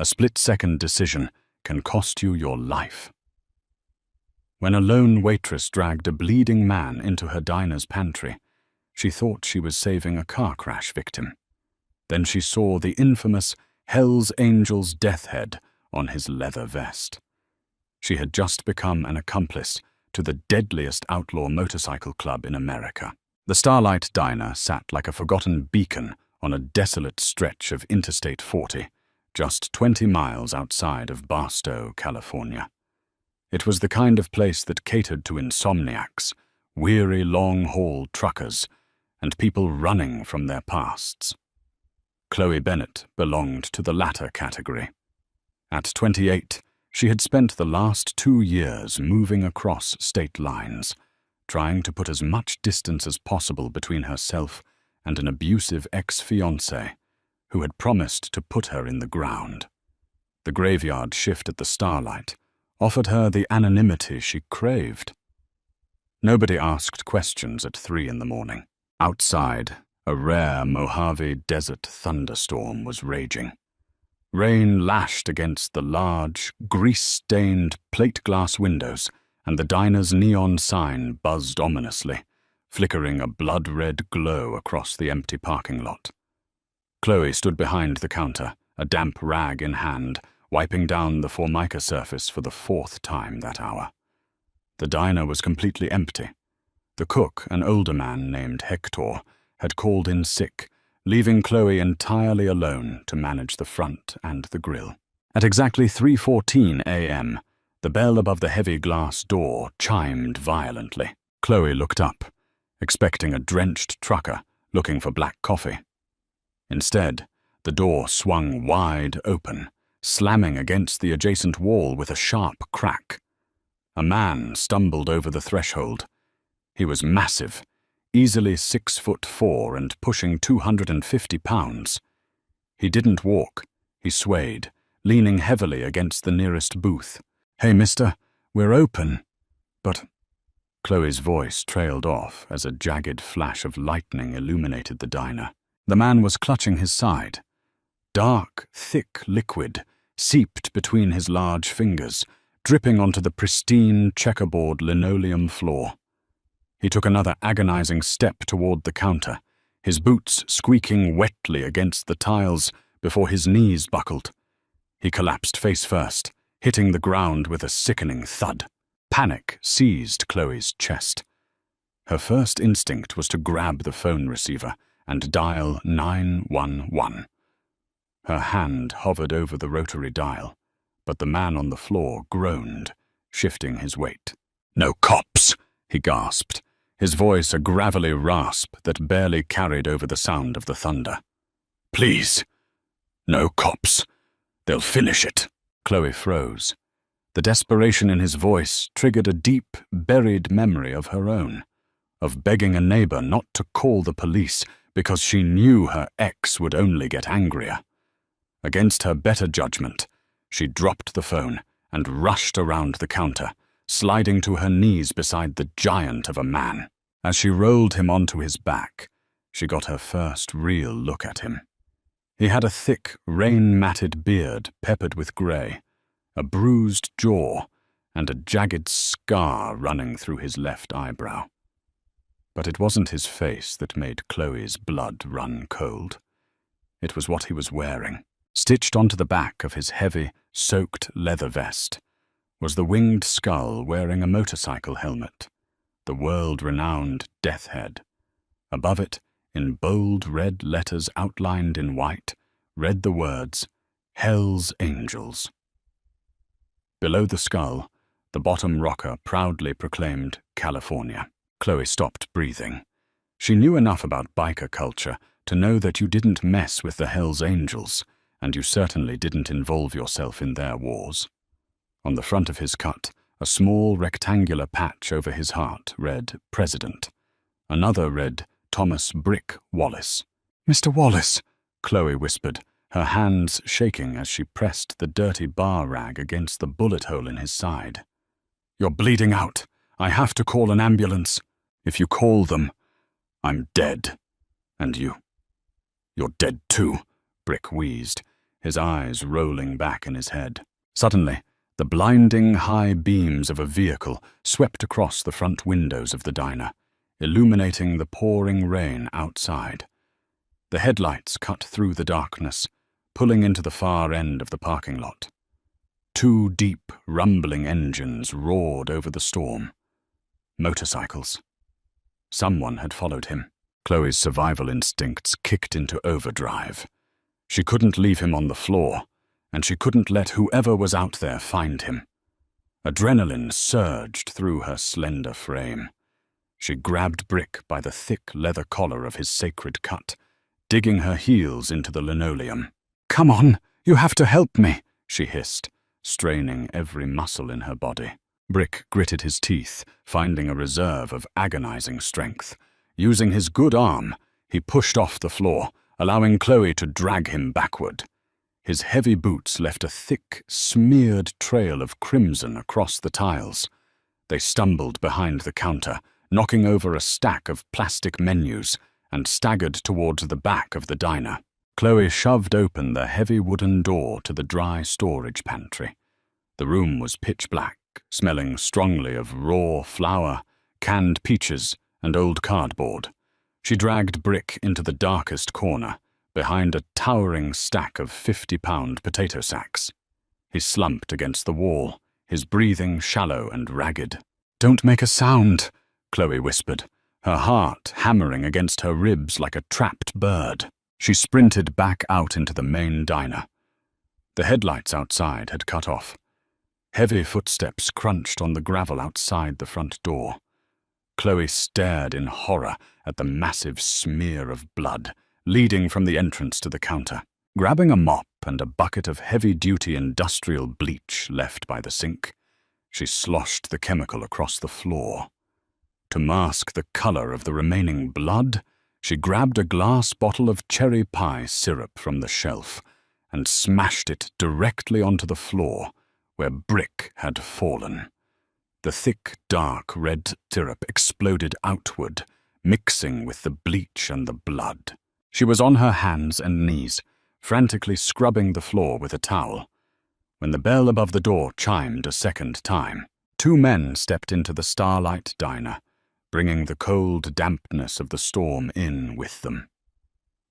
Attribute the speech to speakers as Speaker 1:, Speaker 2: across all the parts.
Speaker 1: A split-second decision can cost you your life. When a lone waitress dragged a bleeding man into her diner's pantry, she thought she was saving a car crash victim. Then she saw the infamous Hell's Angels death head on his leather vest. She had just become an accomplice to the deadliest outlaw motorcycle club in America. The Starlight Diner sat like a forgotten beacon on a desolate stretch of Interstate 40, just 20 miles outside of Barstow, California. It was the kind of place that catered to insomniacs, weary long-haul truckers, and people running from their pasts. Chloe Bennett belonged to the latter category. At 28, she had spent the last 2 years moving across state lines, trying to put as much distance as possible between herself and an abusive ex-fiancé who had promised to put her in the ground. The graveyard shift at the Starlight offered her the anonymity she craved. Nobody asked questions at 3 in the morning. Outside, a rare Mojave Desert thunderstorm was raging. Rain lashed against the large, grease-stained plate glass windows, and the diner's neon sign buzzed ominously, flickering a blood-red glow across the empty parking lot. Chloe stood behind the counter, a damp rag in hand, wiping down the Formica surface for the 4th time that hour. The diner was completely empty. The cook, an older man named Hector, had called in sick, leaving Chloe entirely alone to manage the front and the grill. At exactly 3:14 a.m., the bell above the heavy glass door chimed violently. Chloe looked up, expecting a drenched trucker looking for black coffee. Instead, the door swung wide open, slamming against the adjacent wall with a sharp crack. A man stumbled over the threshold. He was massive, easily 6'4" and pushing 250 pounds. He didn't walk, he swayed, leaning heavily against the nearest booth. "Hey, mister, we're open." But Chloe's voice trailed off as a jagged flash of lightning illuminated the diner. The man was clutching his side. Dark, thick liquid seeped between his large fingers, dripping onto the pristine checkerboard linoleum floor. He took another agonizing step toward the counter, his boots squeaking wetly against the tiles before his knees buckled. He collapsed face first, hitting the ground with a sickening thud. Panic seized Chloe's chest. Her first instinct was to grab the phone receiver and dial 911. Her hand hovered over the rotary dial, but the man on the floor groaned, shifting his weight. "No cops!" he gasped, his voice a gravelly rasp that barely carried over the sound of the thunder. "Please, no cops. They'll finish it." Chloe froze. The desperation in his voice triggered a deep, buried memory of her own, of begging a neighbor not to call the police because she knew her ex would only get angrier. Against her better judgment, she dropped the phone and rushed around the counter, sliding to her knees beside the giant of a man. As she rolled him onto his back, she got her first real look at him. He had a thick, rain-matted beard peppered with grey, a bruised jaw, and a jagged scar running through his left eyebrow. But it wasn't his face that made Chloe's blood run cold. It was what he was wearing. Stitched onto the back of his heavy, soaked leather vest was the winged skull wearing a motorcycle helmet, the world-renowned Death Head. Above it, in bold red letters outlined in white, read the words, "Hell's Angels." Below the skull, the bottom rocker proudly proclaimed California. Chloe stopped breathing. She knew enough about biker culture to know that you didn't mess with the Hell's Angels, and you certainly didn't involve yourself in their wars. On the front of his cut, a small rectangular patch over his heart read President. Another read Thomas Brick Wallace. "Mr. Wallace," Chloe whispered, her hands shaking as she pressed the dirty bar rag against the bullet hole in his side. "You're bleeding out. I have to call an ambulance. If you call them, I'm dead. And you're dead too," Brick wheezed, his eyes rolling back in his head. Suddenly, the blinding high beams of a vehicle swept across the front windows of the diner, illuminating the pouring rain outside. The headlights cut through the darkness, pulling into the far end of the parking lot. Two deep, rumbling engines roared over the storm. Motorcycles. Someone had followed him. Chloe's survival instincts kicked into overdrive. She couldn't leave him on the floor, and she couldn't let whoever was out there find him. Adrenaline surged through her slender frame. She grabbed Brick by the thick leather collar of his sacred cut, digging her heels into the linoleum. "Come on, you have to help me," she hissed, straining every muscle in her body. Brick gritted his teeth, finding a reserve of agonizing strength. Using his good arm, he pushed off the floor, allowing Chloe to drag him backward. His heavy boots left a thick, smeared trail of crimson across the tiles. They stumbled behind the counter, knocking over a stack of plastic menus, and staggered towards the back of the diner. Chloe shoved open the heavy wooden door to the dry storage pantry. The room was pitch black, smelling strongly of raw flour, canned peaches, and old cardboard. She dragged Brick into the darkest corner, behind a towering stack of 50-pound potato sacks. He slumped against the wall, his breathing shallow and ragged. "Don't make a sound," Chloe whispered, her heart hammering against her ribs like a trapped bird. She sprinted back out into the main diner. The headlights outside had cut off. Heavy footsteps crunched on the gravel outside the front door. Chloe stared in horror at the massive smear of blood leading from the entrance to the counter. Grabbing a mop and a bucket of heavy-duty industrial bleach left by the sink, she sloshed the chemical across the floor. To mask the color of the remaining blood, she grabbed a glass bottle of cherry pie syrup from the shelf and smashed it directly onto the floor where Brick had fallen. The thick, dark red syrup exploded outward, mixing with the bleach and the blood. She was on her hands and knees, frantically scrubbing the floor with a towel. When the bell above the door chimed a second time, two men stepped into the Starlight Diner, bringing the cold dampness of the storm in with them.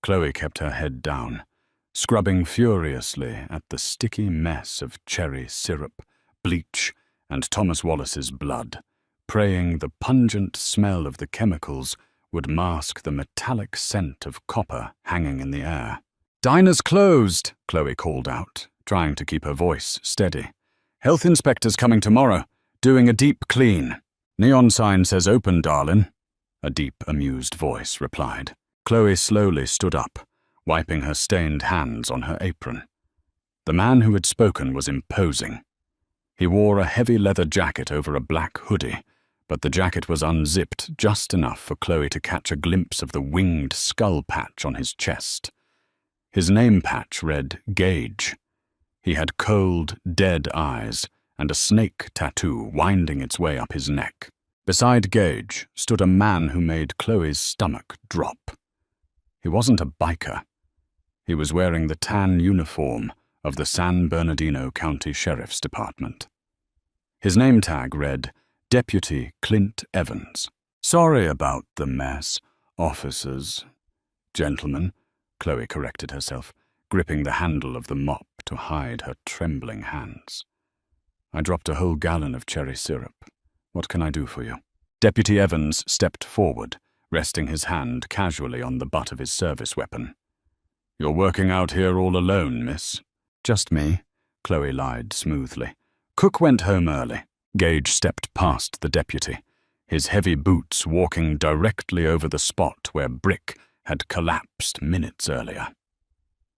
Speaker 1: Chloe kept her head down, scrubbing furiously at the sticky mess of cherry syrup, bleach, and Thomas Wallace's blood, praying the pungent smell of the chemicals would mask the metallic scent of copper hanging in the air. "Diner's closed," Chloe called out, trying to keep her voice steady. "Health inspector's coming tomorrow, doing a deep clean." "Neon sign says open, darling," a deep, amused voice replied. Chloe slowly stood up, wiping her stained hands on her apron. The man who had spoken was imposing. He wore a heavy leather jacket over a black hoodie, but the jacket was unzipped just enough for Chloe to catch a glimpse of the winged skull patch on his chest. His name patch read Gage. He had cold, dead eyes and a snake tattoo winding its way up his neck. Beside Gage stood a man who made Chloe's stomach drop. He wasn't a biker. He was wearing the tan uniform of the San Bernardino County Sheriff's Department. His name tag read Deputy Clint Evans. "Sorry about the mess, officers. Gentlemen," Chloe corrected herself, gripping the handle of the mop to hide her trembling hands. "I dropped a whole gallon of cherry syrup. What can I do for you?" Deputy Evans stepped forward, resting his hand casually on the butt of his service weapon. "You're working out here all alone, miss?" "Just me," Chloe lied smoothly. "Cook went home early." Gage stepped past the deputy, his heavy boots walking directly over the spot where Brick had collapsed minutes earlier.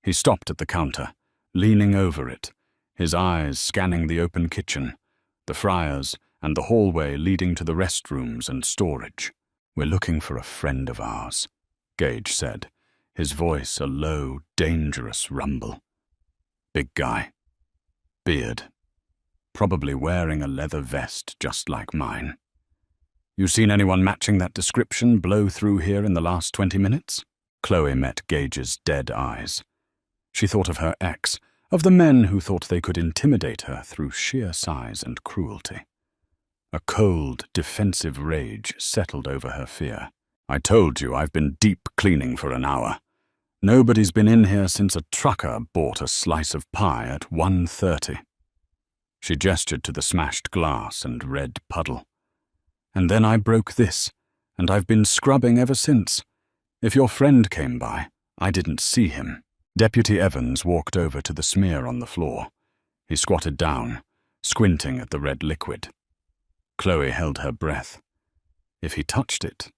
Speaker 1: He stopped at the counter, leaning over it, his eyes scanning the open kitchen, the fryers, and the hallway leading to the restrooms and storage. "We're looking for a friend of ours," Gage said, his voice a low, dangerous rumble. "Big guy. Beard. Probably wearing a leather vest just like mine. You seen anyone matching that description blow through here in the last 20 minutes? Chloe met Gage's dead eyes. She thought of her ex, of the men who thought they could intimidate her through sheer size and cruelty. A cold, defensive rage settled over her fear. I told you I've been deep cleaning for an hour. Nobody's been in here since a trucker bought a slice of pie at 1:30. She gestured to the smashed glass and red puddle. And then I broke this, and I've been scrubbing ever since. If your friend came by, I didn't see him. Deputy Evans walked over to the smear on the floor. He squatted down, squinting at the red liquid. Chloe held her breath. If he touched it,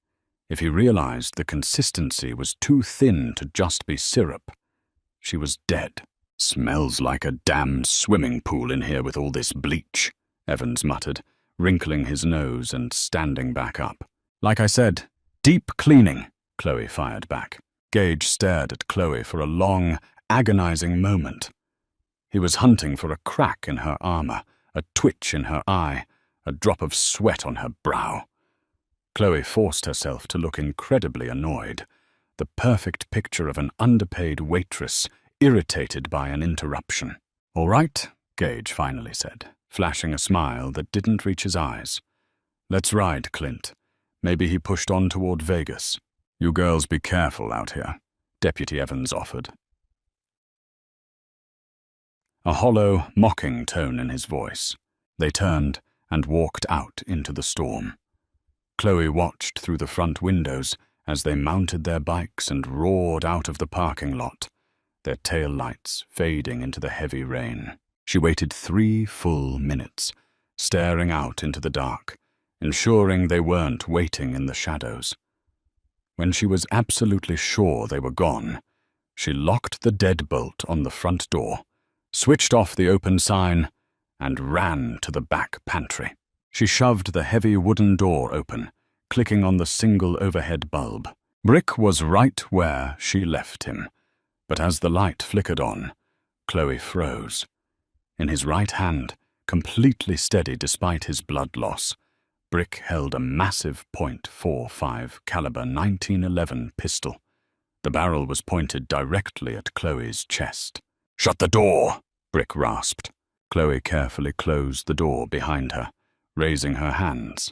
Speaker 1: if he realized the consistency was too thin to just be syrup, she was dead. "Smells like a damned swimming pool in here with all this bleach," Evans muttered, wrinkling his nose and standing back up. "Like I said, deep cleaning," Chloe fired back. Gage stared at Chloe for a long, agonizing moment. He was hunting for a crack in her armor, a twitch in her eye, a drop of sweat on her brow. Chloe forced herself to look incredibly annoyed, the perfect picture of an underpaid waitress irritated by an interruption. "All right," Gage finally said, flashing a smile that didn't reach his eyes. "Let's ride, Clint. Maybe he pushed on toward Vegas. You girls be careful out here," Deputy Evans offered. A hollow, mocking tone in his voice. They turned and walked out into the storm. Chloe watched through the front windows as they mounted their bikes and roared out of the parking lot, their tail lights fading into the heavy rain. She waited 3 full minutes, staring out into the dark, ensuring they weren't waiting in the shadows. When she was absolutely sure they were gone, she locked the deadbolt on the front door, switched off the open sign, and ran to the back pantry. She shoved the heavy wooden door open, clicking on the single overhead bulb. Brick was right where she left him, but as the light flickered on, Chloe froze. In his right hand, completely steady despite his blood loss, Brick held a massive .45 caliber 1911 pistol. The barrel was pointed directly at Chloe's chest. "Shut the door!" Brick rasped. Chloe carefully closed the door behind her, raising her hands.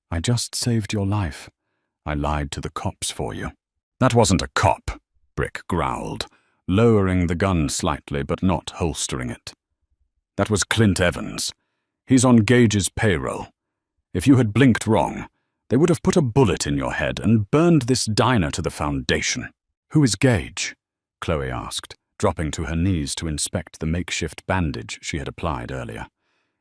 Speaker 1: "I just saved your life. I lied to the cops for you." "That wasn't a cop," Brick growled, lowering the gun slightly but not holstering it. "That was Clint Evans. He's on Gage's payroll. If you had blinked wrong, they would have put a bullet in your head and burned this diner to the foundation." "Who is Gage?" Chloe asked, dropping to her knees to inspect the makeshift bandage she had applied earlier.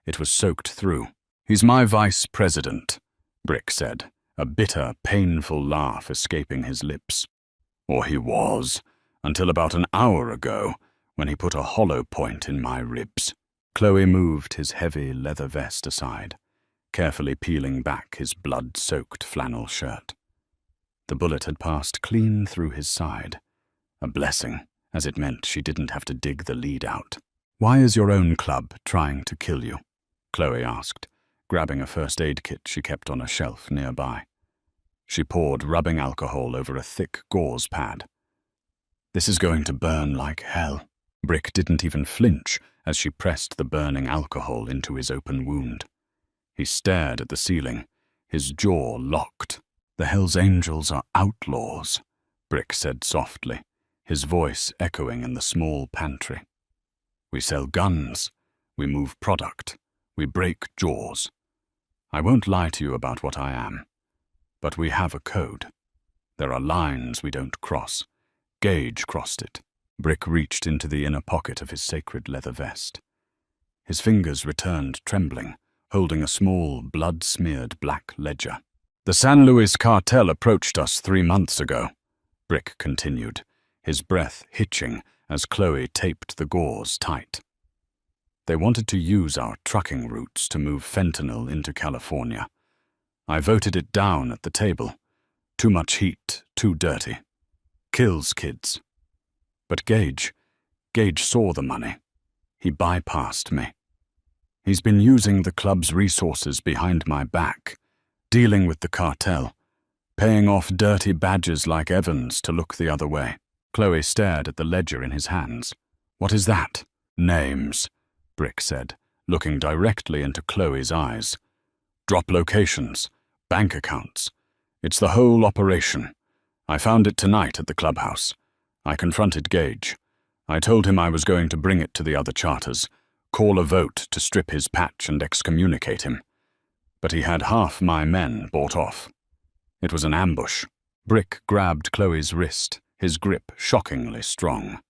Speaker 1: It was soaked through. "He's my vice president," Brick said, a bitter, painful laugh escaping his lips. "Or he was, until about an hour ago, when he put a hollow point in my ribs." Chloe moved his heavy leather vest aside, carefully peeling back his blood-soaked flannel shirt. The bullet had passed clean through his side, a blessing, as it meant she didn't have to dig the lead out. "Why is your own club trying to kill you?" Chloe asked, grabbing a first aid kit she kept on a shelf nearby. She poured rubbing alcohol over a thick gauze pad. "This is going to burn like hell." Brick didn't even flinch as she pressed the burning alcohol into his open wound. He stared at the ceiling, his jaw locked. "The Hells Angels are outlaws," Brick said softly, his voice echoing in the small pantry. "We sell guns, we move product, we break jaws. I won't lie to you about what I am, but we have a code. There are lines we don't cross. Gage crossed it." Brick reached into the inner pocket of his sacred leather vest. His fingers returned trembling, holding a small, blood-smeared black ledger. "The San Luis cartel approached us 3 months ago," Brick continued, his breath hitching as Chloe taped the gauze tight. "They wanted to use our trucking routes to move fentanyl into California. I voted it down at the table. Too much heat, too dirty. Kills kids. But Gage saw the money. He bypassed me. He's been using the club's resources behind my back, dealing with the cartel, paying off dirty badges like Evans to look the other way." Chloe stared at the ledger in his hands. "What is that?" "Names," Brick said, looking directly into Chloe's eyes. "Drop locations, bank accounts. It's the whole operation. I found it tonight at the clubhouse. I confronted Gage. I told him I was going to bring it to the other charters, call a vote to strip his patch and excommunicate him. But he had half my men bought off. It was an ambush." Brick grabbed Chloe's wrist, his grip shockingly strong.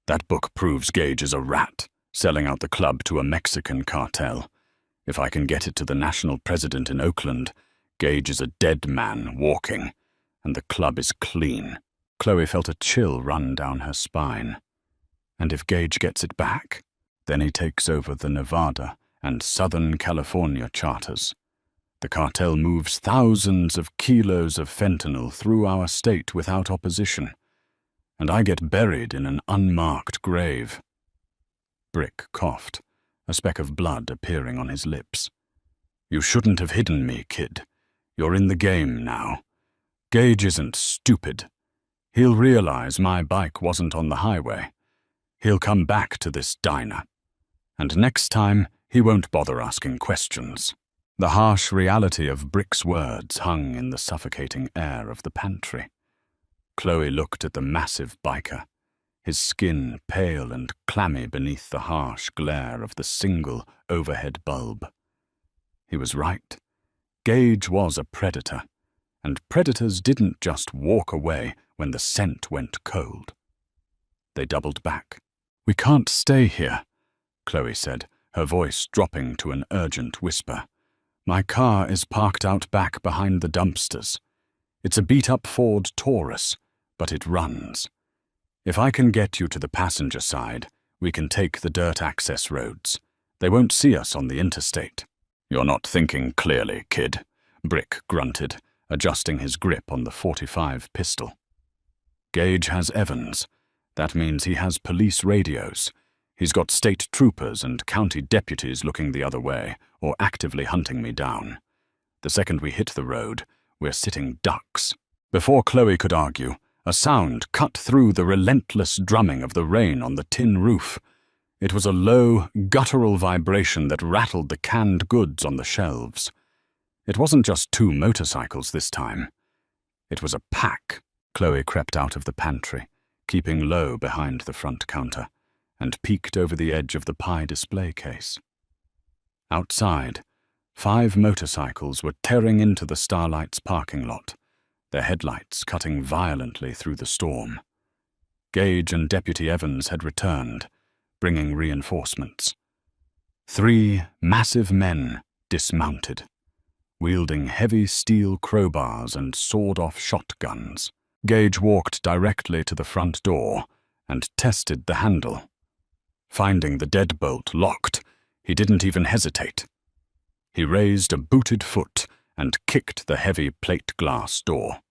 Speaker 1: "That book proves Gage is a rat, selling out the club to a Mexican cartel. If I can get it to the national president in Oakland, Gage is a dead man walking, and the club is clean." Chloe felt a chill run down her spine. "And if Gage gets it back, then he takes over the Nevada and Southern California charters. The cartel moves thousands of kilos of fentanyl through our state without opposition, and I get buried in an unmarked grave." Brick coughed, a speck of blood appearing on his lips. "You shouldn't have hidden me, kid. You're in the game now. Gage isn't stupid. He'll realize my bike wasn't on the highway. He'll come back to this diner. And next time, he won't bother asking questions." The harsh reality of Brick's words hung in the suffocating air of the pantry. Chloe looked at the massive biker, his skin pale and clammy beneath the harsh glare of the single overhead bulb. He was right. Gage was a predator, and predators didn't just walk away when the scent went cold. They doubled back. "We can't stay here," Chloe said, her voice dropping to an urgent whisper. "My car is parked out back behind the dumpsters. It's a beat-up Ford Taurus, but it runs. If I can get you to the passenger side, we can take the dirt access roads. They won't see us on the interstate." "You're not thinking clearly, kid," Brick grunted, adjusting his grip on the .45 pistol. "Gage has Evans. That means he has police radios. He's got state troopers and county deputies looking the other way, or actively hunting me down. The second we hit the road, we're sitting ducks." Before Chloe could argue, a sound cut through the relentless drumming of the rain on the tin roof. It was a low, guttural vibration that rattled the canned goods on the shelves. It wasn't just two motorcycles this time. It was a pack. Chloe crept out of the pantry, keeping low behind the front counter, and peeked over the edge of the pie display case. Outside, 5 motorcycles were tearing into the Starlight's parking lot, their headlights cutting violently through the storm. Gage and Deputy Evans had returned, bringing reinforcements. 3 massive men dismounted, wielding heavy steel crowbars and sawed-off shotguns. Gage walked directly to the front door and tested the handle. Finding the deadbolt locked, he didn't even hesitate. He raised a booted foot and kicked the heavy plate glass door.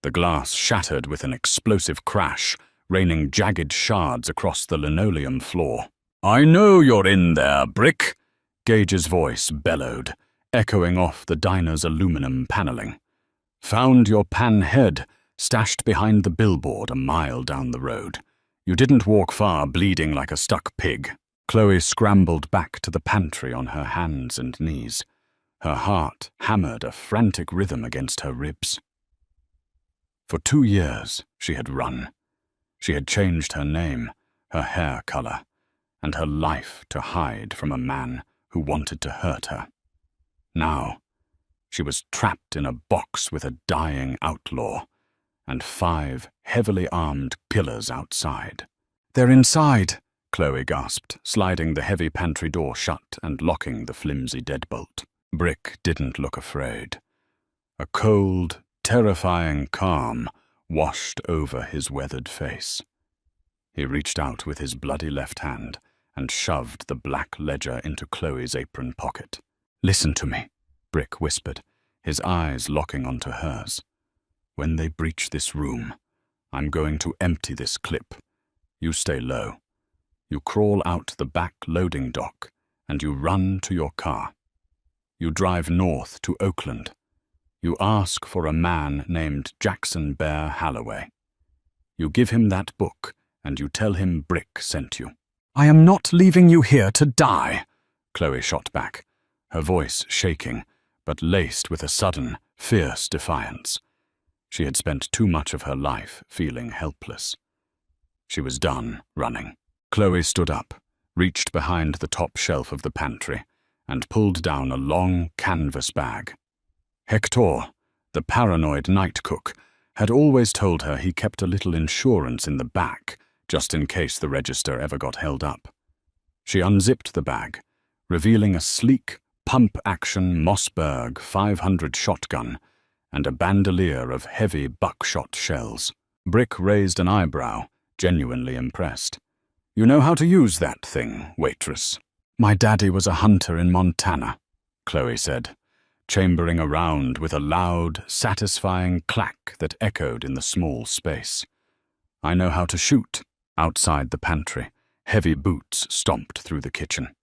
Speaker 1: The glass shattered with an explosive crash, raining jagged shards across the linoleum floor. "I know you're in there, Brick," Gage's voice bellowed, echoing off the diner's aluminum paneling. "Found your pan head, stashed behind the billboard a mile down the road. You didn't walk far bleeding like a stuck pig." Chloe scrambled back to the pantry on her hands and knees. Her heart hammered a frantic rhythm against her ribs. For 2 years, she had run. She had changed her name, her hair color, and her life to hide from a man who wanted to hurt her. Now, she was trapped in a box with a dying outlaw, and 5 heavily armed killers outside. "They're inside," Chloe gasped, sliding the heavy pantry door shut and locking the flimsy deadbolt. Brick didn't look afraid. A cold, terrifying calm washed over his weathered face. He reached out with his bloody left hand and shoved the black ledger into Chloe's apron pocket. "Listen to me," Brick whispered, his eyes locking onto hers. "When they breach this room, I'm going to empty this clip. You stay low. You crawl out the back loading dock, and you run to your car. You drive north to Oakland. You ask for a man named Jackson Bear Halloway. You give him that book, and you tell him Brick sent you." "I am not leaving you here to die," Chloe shot back, her voice shaking, but laced with a sudden, fierce defiance. She had spent too much of her life feeling helpless. She was done running. Chloe stood up, reached behind the top shelf of the pantry, and pulled down a long canvas bag. Hector, the paranoid night cook, had always told her he kept a little insurance in the back, just in case the register ever got held up. She unzipped the bag, revealing a sleek, pump-action Mossberg 500 shotgun and a bandolier of heavy buckshot shells. Brick raised an eyebrow, genuinely impressed. "You know how to use that thing, Waitress?" "My daddy was a hunter in Montana," Chloe said, chambering around with a loud, satisfying clack that echoed in the small space. "I know how to shoot." Outside the pantry, heavy boots stomped through the kitchen.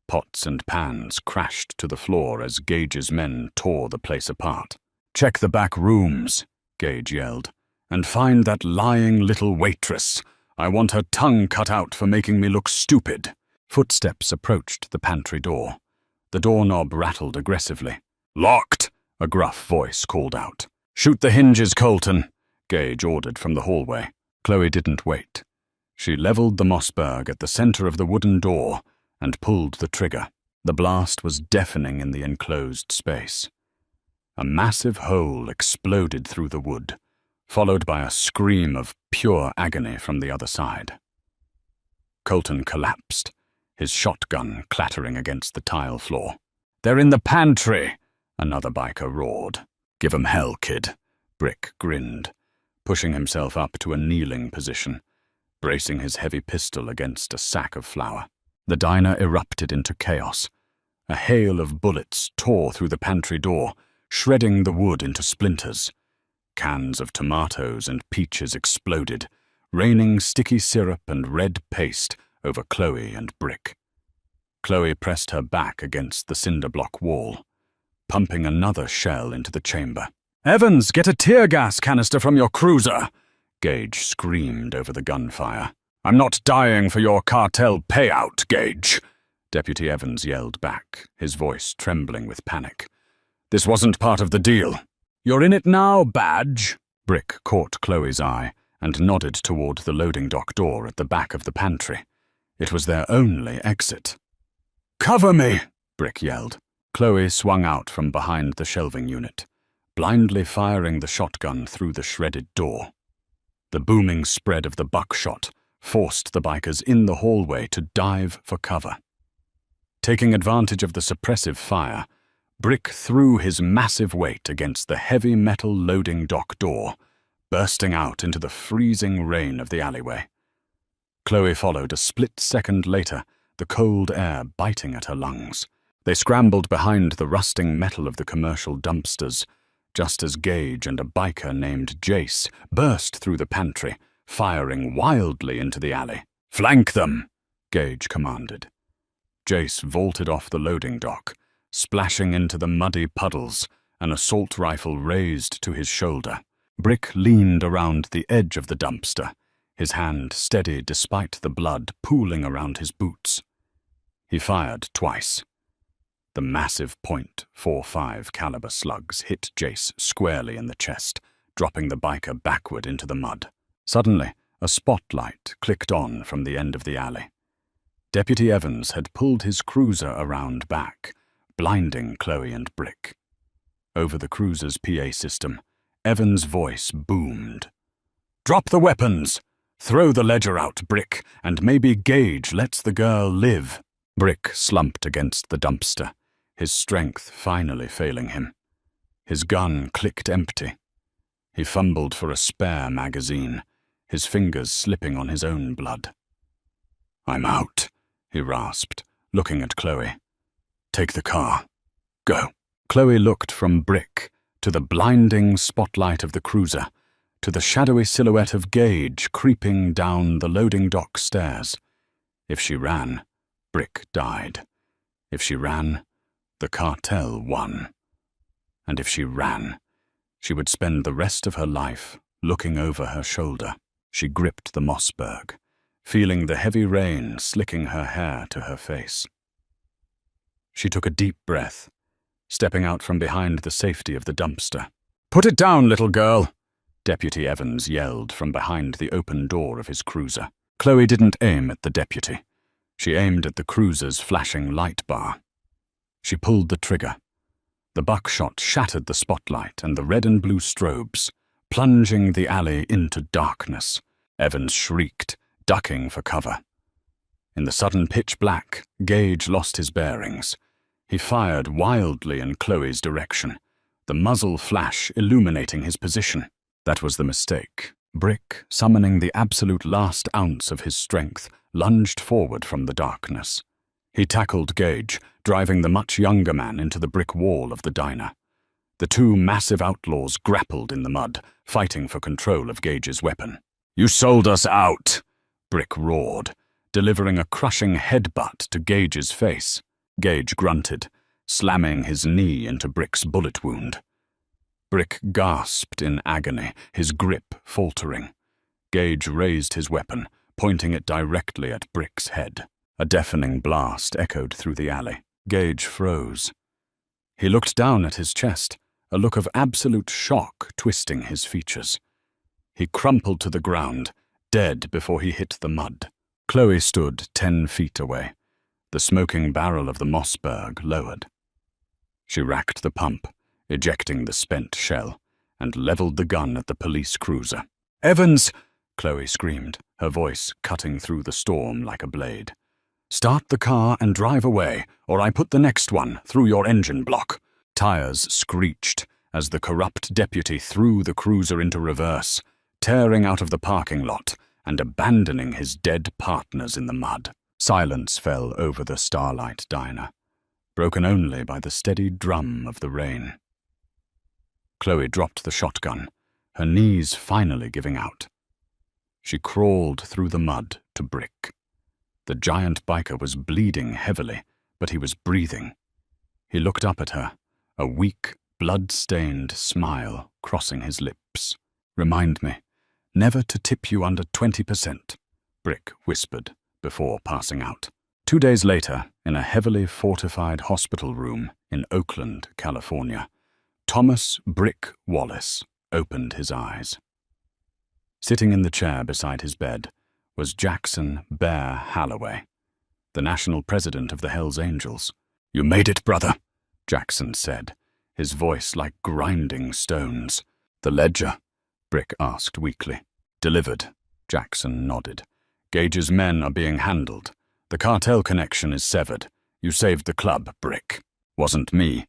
Speaker 1: Pots and pans crashed to the floor as Gage's men tore the place apart. "Check the back rooms," Gage yelled, "and find that lying little Waitress. I want her tongue cut out for making me look stupid." Footsteps approached the pantry door. The doorknob rattled aggressively. "Locked," a gruff voice called out. "Shoot the hinges, Colton," Gage ordered from the hallway. Chloe didn't wait. She leveled the Mossberg at the center of the wooden door and pulled the trigger. The blast was deafening in the enclosed space. A massive hole exploded through the wood, followed by a scream of pure agony from the other side. Colton collapsed, his shotgun clattering against the tile floor. "They're in the pantry," another biker roared. "Give 'em hell, kid," Brick grinned, pushing himself up to a kneeling position, bracing his heavy pistol against a sack of flour. The diner erupted into chaos. A hail of bullets tore through the pantry door, shredding the wood into splinters. Cans of tomatoes and peaches exploded, raining sticky syrup and red paste over Chloe and Brick. Chloe pressed her back against the cinder block wall, pumping another shell into the chamber. "Evans, get a tear gas canister from your cruiser!" Gage screamed over the gunfire. "I'm not dying for your cartel payout, Gage," Deputy Evans yelled back, his voice trembling with panic. "This wasn't part of the deal." "You're in it now, Badge." Brick caught Chloe's eye and nodded toward the loading dock door at the back of the pantry. It was their only exit. "Cover me!" Brick yelled. Chloe swung out from behind the shelving unit, blindly firing the shotgun through the shredded door. The booming spread of the buckshot forced the bikers in the hallway to dive for cover. Taking advantage of the suppressive fire, Brick threw his massive weight against the heavy metal loading dock door, bursting out into the freezing rain of the alleyway. Chloe followed a split second later, the cold air biting at her lungs. They scrambled behind the rusting metal of the commercial dumpsters, just as Gage and a biker named Jace burst through the pantry, firing wildly into the alley. "Flank them!" Gage commanded. Jace vaulted off the loading dock, splashing into the muddy puddles, an assault rifle raised to his shoulder. Brick leaned around the edge of the dumpster, his hand steady despite the blood pooling around his boots. He fired twice. The massive .45 caliber slugs hit Jace squarely in the chest, dropping the biker backward into the mud. Suddenly, a spotlight clicked on from the end of the alley. Deputy Evans had pulled his cruiser around back, blinding Chloe and Brick. Over the cruiser's PA system, Evans' voice boomed. "Drop the weapons! Throw the ledger out, Brick, and maybe Gage lets the girl live." Brick slumped against the dumpster, his strength finally failing him. His gun clicked empty. He fumbled for a spare magazine, his fingers slipping on his own blood. "I'm out," he rasped, looking at Chloe. "Take the car. Go." Chloe looked from Brick to the blinding spotlight of the cruiser, to the shadowy silhouette of Gage creeping down the loading dock stairs. If she ran, Brick died. If she ran, the cartel won. And if she ran, she would spend the rest of her life looking over her shoulder. She gripped the Mossberg, feeling the heavy rain slicking her hair to her face. She took a deep breath, stepping out from behind the safety of the dumpster. "Put it down, little girl," Deputy Evans yelled from behind the open door of his cruiser. Chloe didn't aim at the deputy. She aimed at the cruiser's flashing light bar. She pulled the trigger. The buckshot shattered the spotlight and the red and blue strobes, plunging the alley into darkness. Evans shrieked, ducking for cover. In the sudden pitch black, Gage lost his bearings. He fired wildly in Chloe's direction, the muzzle flash illuminating his position. That was the mistake. Brick, summoning the absolute last ounce of his strength, lunged forward from the darkness. He tackled Gage, driving the much younger man into the brick wall of the diner. The two massive outlaws grappled in the mud, fighting for control of Gage's weapon. "You sold us out," Brick roared, delivering a crushing headbutt to Gage's face. Gage grunted, slamming his knee into Brick's bullet wound. Brick gasped in agony, his grip faltering. Gage raised his weapon, pointing it directly at Brick's head. A deafening blast echoed through the alley. Gage froze. He looked down at his chest, a look of absolute shock twisting his features. He crumpled to the ground, dead before he hit the mud. Chloe stood 10 feet away, the smoking barrel of the Mossberg lowered. She racked the pump, ejecting the spent shell, and leveled the gun at the police cruiser. "Evans!" Chloe screamed, her voice cutting through the storm like a blade. "Start the car and drive away, or I put the next one through your engine block." Tires screeched as the corrupt deputy threw the cruiser into reverse, tearing out of the parking lot and abandoning his dead partners in the mud. Silence fell over the Starlight Diner, broken only by the steady drum of the rain. Chloe dropped the shotgun, her knees finally giving out. She crawled through the mud to Brick. The giant biker was bleeding heavily, but he was breathing. He looked up at her, a weak, blood-stained smile crossing his lips. "Remind me, never to tip you under 20%, Brick whispered before passing out. 2 days later, in a heavily fortified hospital room in Oakland, California, Thomas Brick Wallace opened his eyes. Sitting in the chair beside his bed was Jackson Bear Halloway, the national president of the Hells Angels. "You made it, brother," Jackson said, his voice like grinding stones. "The ledger?" Brick asked weakly. "Delivered," Jackson nodded. "Gage's men are being handled. The cartel connection is severed. You saved the club, Brick." "Wasn't me,"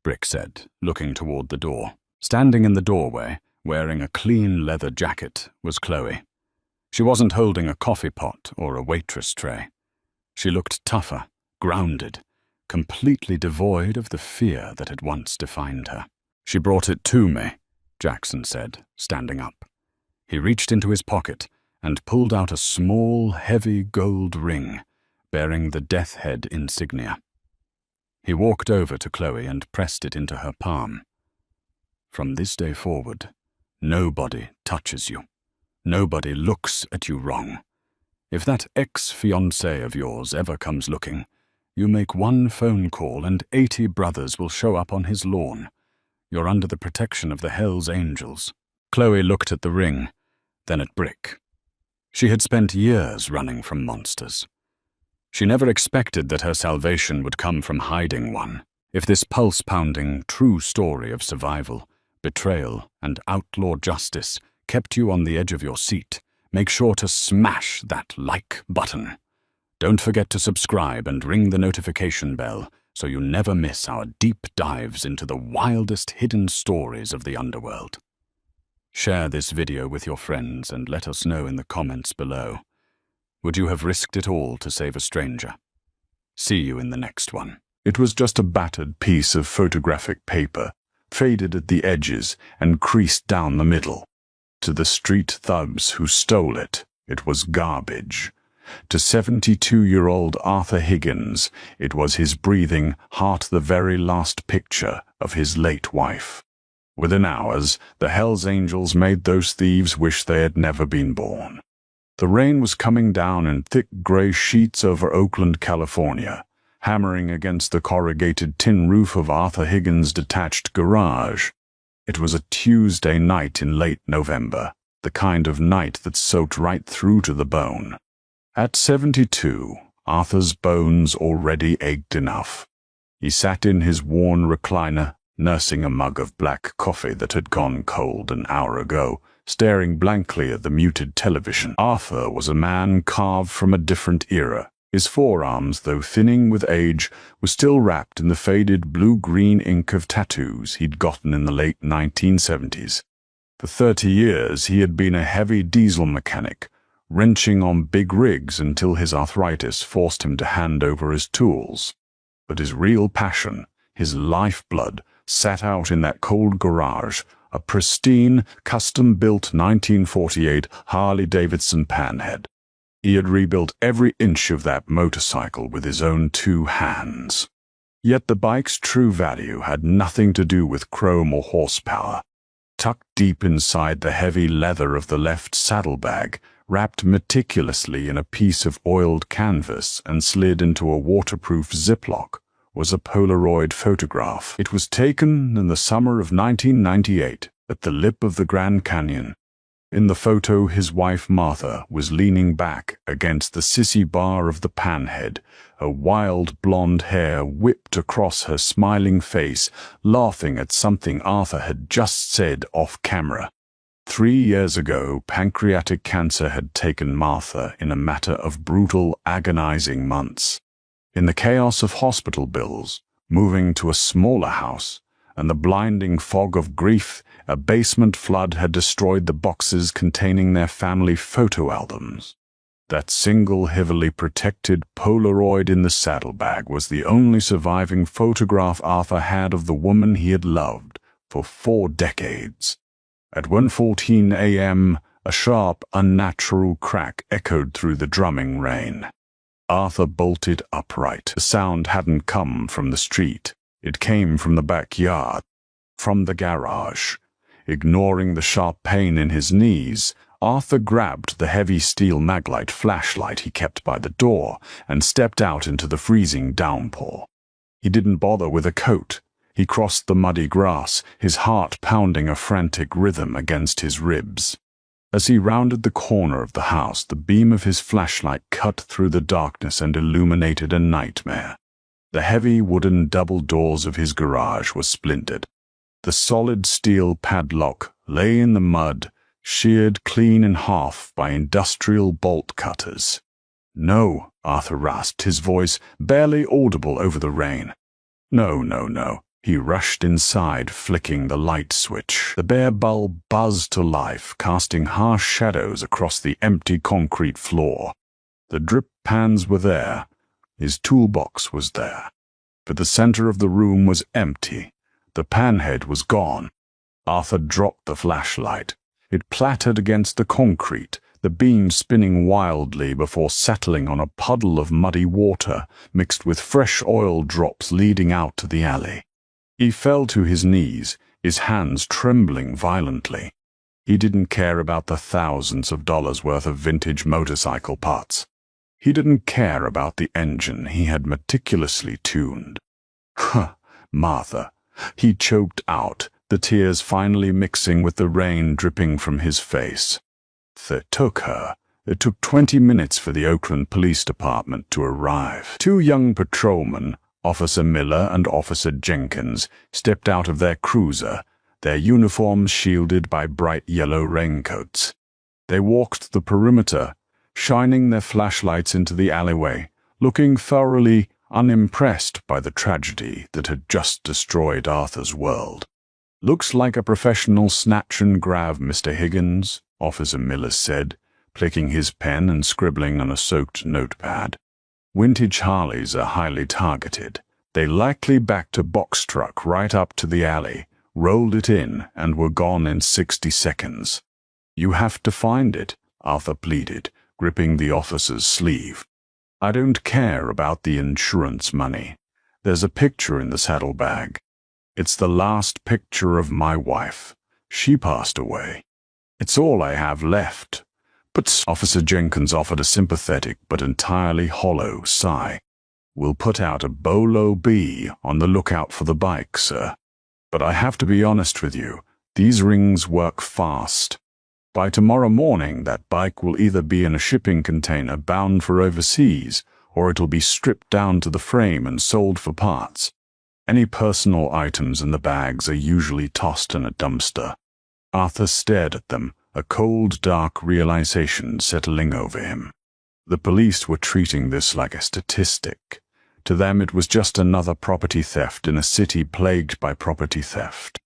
Speaker 1: Brick said, looking toward the door. Standing in the doorway, wearing a clean leather jacket, was Chloe. She wasn't holding a coffee pot or a Waitress tray. She looked tougher, grounded, completely devoid of the fear that had once defined her. "She brought it to me," Jackson said, standing up. He reached into his pocket and pulled out a small, heavy gold ring bearing the death head insignia. He walked over to Chloe and pressed it into her palm. "From this day forward, nobody touches you. Nobody looks at you wrong. If that ex-fiancé of yours ever comes looking, you make one phone call and 80 brothers will show up on his lawn. You're under the protection of the Hells Angels." Chloe looked at the ring, then at Brick. She had spent years running from monsters. She never expected that her salvation would come from hiding one. If this pulse-pounding, true story of survival, betrayal, and outlaw justice kept you on the edge of your seat, make sure to smash that like button. Don't forget to subscribe and ring the notification bell so you never miss our deep dives into the wildest hidden stories of the underworld. Share this video with your friends and let us know in the comments below. Would you have risked it all to save a stranger? See you in the next one.
Speaker 2: It was just a battered piece of photographic paper, faded at the edges and creased down the middle. To the street thugs who stole it, it was garbage. To 72-year-old Arthur Higgins, it was his breathing heart, the very last picture of his late wife. Within hours, the Hells Angels made those thieves wish they had never been born. The rain was coming down in thick gray sheets over Oakland, California, hammering against the corrugated tin roof of Arthur Higgins' detached garage. It was a Tuesday night in late November, the kind of night that soaked right through to the bone. At 72, Arthur's bones already ached enough. He sat in his worn recliner, nursing a mug of black coffee that had gone cold an hour ago, staring blankly at the muted television. Arthur was a man carved from a different era. His forearms, though thinning with age, were still wrapped in the faded blue-green ink of tattoos he'd gotten in the late 1970s. For 30 years he had been a heavy diesel mechanic, wrenching on big rigs until his arthritis forced him to hand over his tools. But his real passion, his lifeblood, sat out in that cold garage, a pristine, custom-built 1948 Harley-Davidson Panhead. He had rebuilt every inch of that motorcycle with his own 2 hands. Yet the bike's true value had nothing to do with chrome or horsepower. Tucked deep inside the heavy leather of the left saddlebag, wrapped meticulously in a piece of oiled canvas and slid into a waterproof Ziploc, was a Polaroid photograph. It was taken in the summer of 1998 at the lip of the Grand Canyon. In the photo, his wife Martha was leaning back against the sissy bar of the Panhead, her wild blonde hair whipped across her smiling face, laughing at something Arthur had just said off camera. 3 years ago, pancreatic cancer had taken Martha in a matter of brutal, agonizing months. In the chaos of hospital bills, moving to a smaller house, and the blinding fog of grief, a basement flood had destroyed the boxes containing their family photo albums. That single heavily protected Polaroid in the saddlebag was the only surviving photograph Arthur had of the woman he had loved for 4 decades. At 1:14 a.m., a sharp, unnatural crack echoed through the drumming rain. Arthur bolted upright. The sound hadn't come from the street. It came from the backyard, from the garage. Ignoring the sharp pain in his knees, Arthur grabbed the heavy steel maglite flashlight he kept by the door and stepped out into the freezing downpour. He didn't bother with a coat. He crossed the muddy grass, his heart pounding a frantic rhythm against his ribs. As he rounded the corner of the house, the beam of his flashlight cut through the darkness and illuminated a nightmare. The heavy wooden double doors of his garage were splintered. The solid steel padlock lay in the mud, sheared clean in half by industrial bolt cutters. "No," Arthur rasped, his voice barely audible over the rain. "No, no, no." He rushed inside, flicking the light switch. The bare bulb buzzed to life, casting harsh shadows across the empty concrete floor. The drip pans were there. His toolbox was there. But the center of the room was empty. The panhead was gone. Arthur dropped the flashlight. It clattered against the concrete, the beam spinning wildly before settling on a puddle of muddy water mixed with fresh oil drops leading out to the alley. He fell to his knees, his hands trembling violently. He didn't care about the thousands of dollars worth of vintage motorcycle parts. He didn't care about the engine he had meticulously tuned. Martha. He choked out, the tears finally mixing with the rain dripping from his face. It took 20 minutes for the Oakland Police Department to arrive. 2 young patrolmen, Officer Miller and Officer Jenkins, stepped out of their cruiser, their uniforms shielded by bright yellow raincoats. They walked the perimeter, shining their flashlights into the alleyway, looking thoroughly unimpressed by the tragedy that had just destroyed Arthur's world. "Looks like a professional snatch and grab, Mr. Higgins," Officer Miller said, clicking his pen and scribbling on a soaked notepad. Vintage Harleys are highly targeted. They likely backed a box truck right up to the alley, rolled it in, and were gone in 60 seconds. "You have to find it," Arthur pleaded, gripping the officer's sleeve. "I don't care about the insurance money. There's a picture in the saddlebag." It's the last picture of my wife. She passed away. It's all I have left. But Officer Jenkins offered a sympathetic but entirely hollow sigh. We'll put out a bolo bee on the lookout for the bike, sir. But I have to be honest with you, these rings work fast. By tomorrow morning, that bike will either be in a shipping container bound for overseas, or it'll be stripped down to the frame and sold for parts. Any personal items in the bags are usually tossed in a dumpster. Arthur stared at them, a cold, dark realization settling over him. The police were treating this like a statistic. To them it was just another property theft in a city plagued by property theft.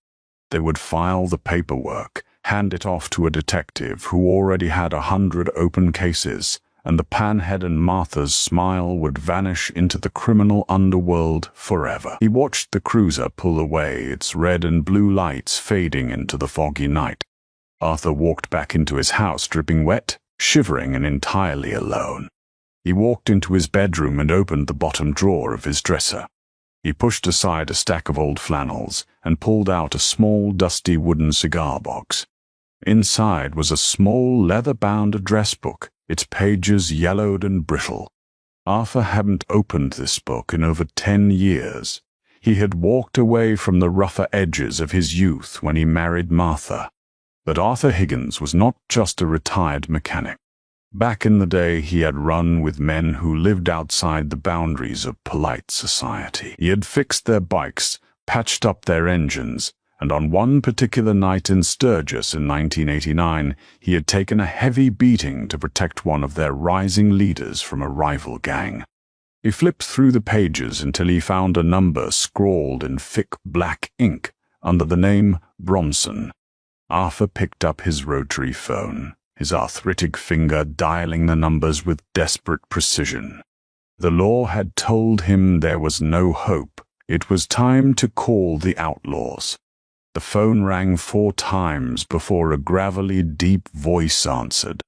Speaker 2: They would file the paperwork, hand it off to a detective who already had 100 open cases, and the Panhead and Martha's smile would vanish into the criminal underworld forever. He watched the cruiser pull away, its red and blue lights fading into the foggy night. Arthur walked back into his house, dripping wet, shivering and entirely alone. He walked into his bedroom and opened the bottom drawer of his dresser. He pushed aside a stack of old flannels and pulled out a small, dusty wooden cigar box. Inside was a small, leather-bound address book, its pages yellowed and brittle. Arthur hadn't opened this book in over 10 years. He had walked away from the rougher edges of his youth when he married Martha. But Arthur Higgins was not just a retired mechanic. Back in the day, he had run with men who lived outside the boundaries of polite society. He had fixed their bikes, patched up their engines, and on one particular night in Sturgis in 1989, he had taken a heavy beating to protect one of their rising leaders from a rival gang. He flipped through the pages until he found a number scrawled in thick black ink under the name Bronson. Arthur picked up his rotary phone, his arthritic finger dialing the numbers with desperate precision. The law had told him there was no hope. It was time to call the outlaws. The phone rang 4 times before a gravelly, deep voice answered.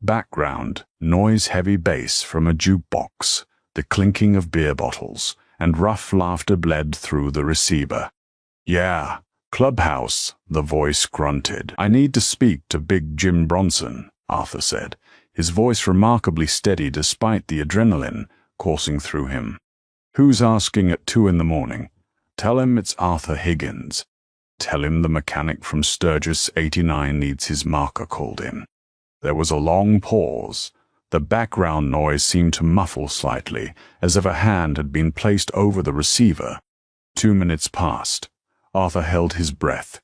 Speaker 2: Background, noise-heavy bass from a jukebox, the clinking of beer bottles, and rough laughter bled through the receiver. "Yeah, Clubhouse," the voice grunted. "I need to speak to Big Jim Bronson," Arthur said, his voice remarkably steady despite the adrenaline coursing through him. "Who's asking at 2 in the morning? Tell him it's Arthur Higgins. Tell him the mechanic from Sturgis 89 needs his marker called in." There was a long pause. The background noise seemed to muffle slightly, as if a hand had been placed over the receiver. 2 minutes passed. Arthur held his breath.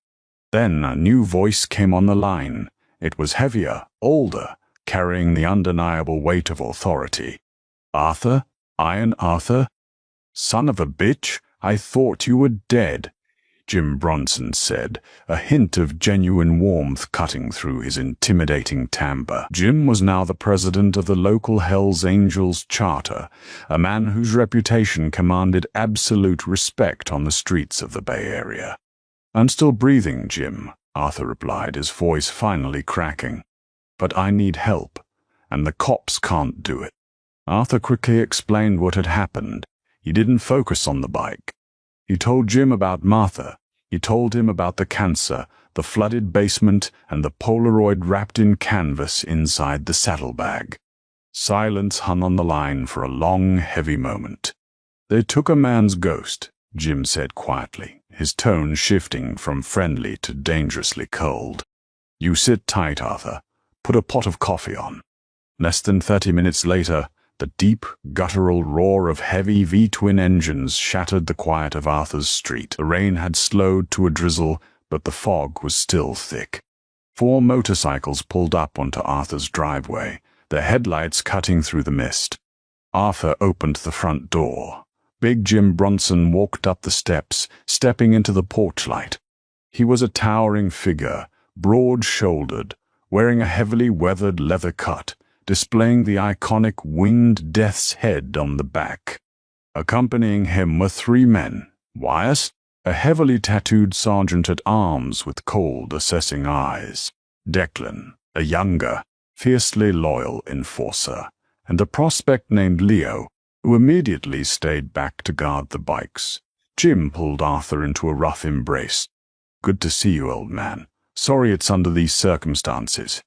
Speaker 2: Then a new voice came on the line. It was heavier, older, carrying the undeniable weight of authority. "Arthur? Iron Arthur? Son of a bitch, I thought you were dead," Jim Bronson said, a hint of genuine warmth cutting through his intimidating timbre. Jim was now the president of the local Hells Angels charter, a man whose reputation commanded absolute respect on the streets of the Bay Area. "I'm still breathing, Jim," Arthur replied, his voice finally cracking. "But I need help, and the cops can't do it." Arthur quickly explained what had happened. He didn't focus on the bike. He told Jim about Martha. He told him about the cancer, the flooded basement, and the Polaroid wrapped in canvas inside the saddlebag. Silence hung on the line for a long, heavy moment. "They took a man's ghost," Jim said quietly, his tone shifting from friendly to dangerously cold. "You sit tight, Arthur. Put a pot of coffee on." Less than 30 minutes later, the deep, guttural roar of heavy V-twin engines shattered the quiet of Arthur's street. The rain had slowed to a drizzle, but the fog was still thick. 4 motorcycles pulled up onto Arthur's driveway, their headlights cutting through the mist. Arthur opened the front door. Big Jim Bronson walked up the steps, stepping into the porch light. He was a towering figure, broad-shouldered, wearing a heavily weathered leather cut, displaying the iconic winged death's head on the back. Accompanying him were 3 men: Wyatt, a heavily tattooed sergeant-at-arms with cold, assessing eyes; Declan, a younger, fiercely loyal enforcer; and a prospect named Leo, who immediately stayed back to guard the bikes. Jim pulled Arthur into a rough embrace. "Good to see you, old man. Sorry it's under these circumstances."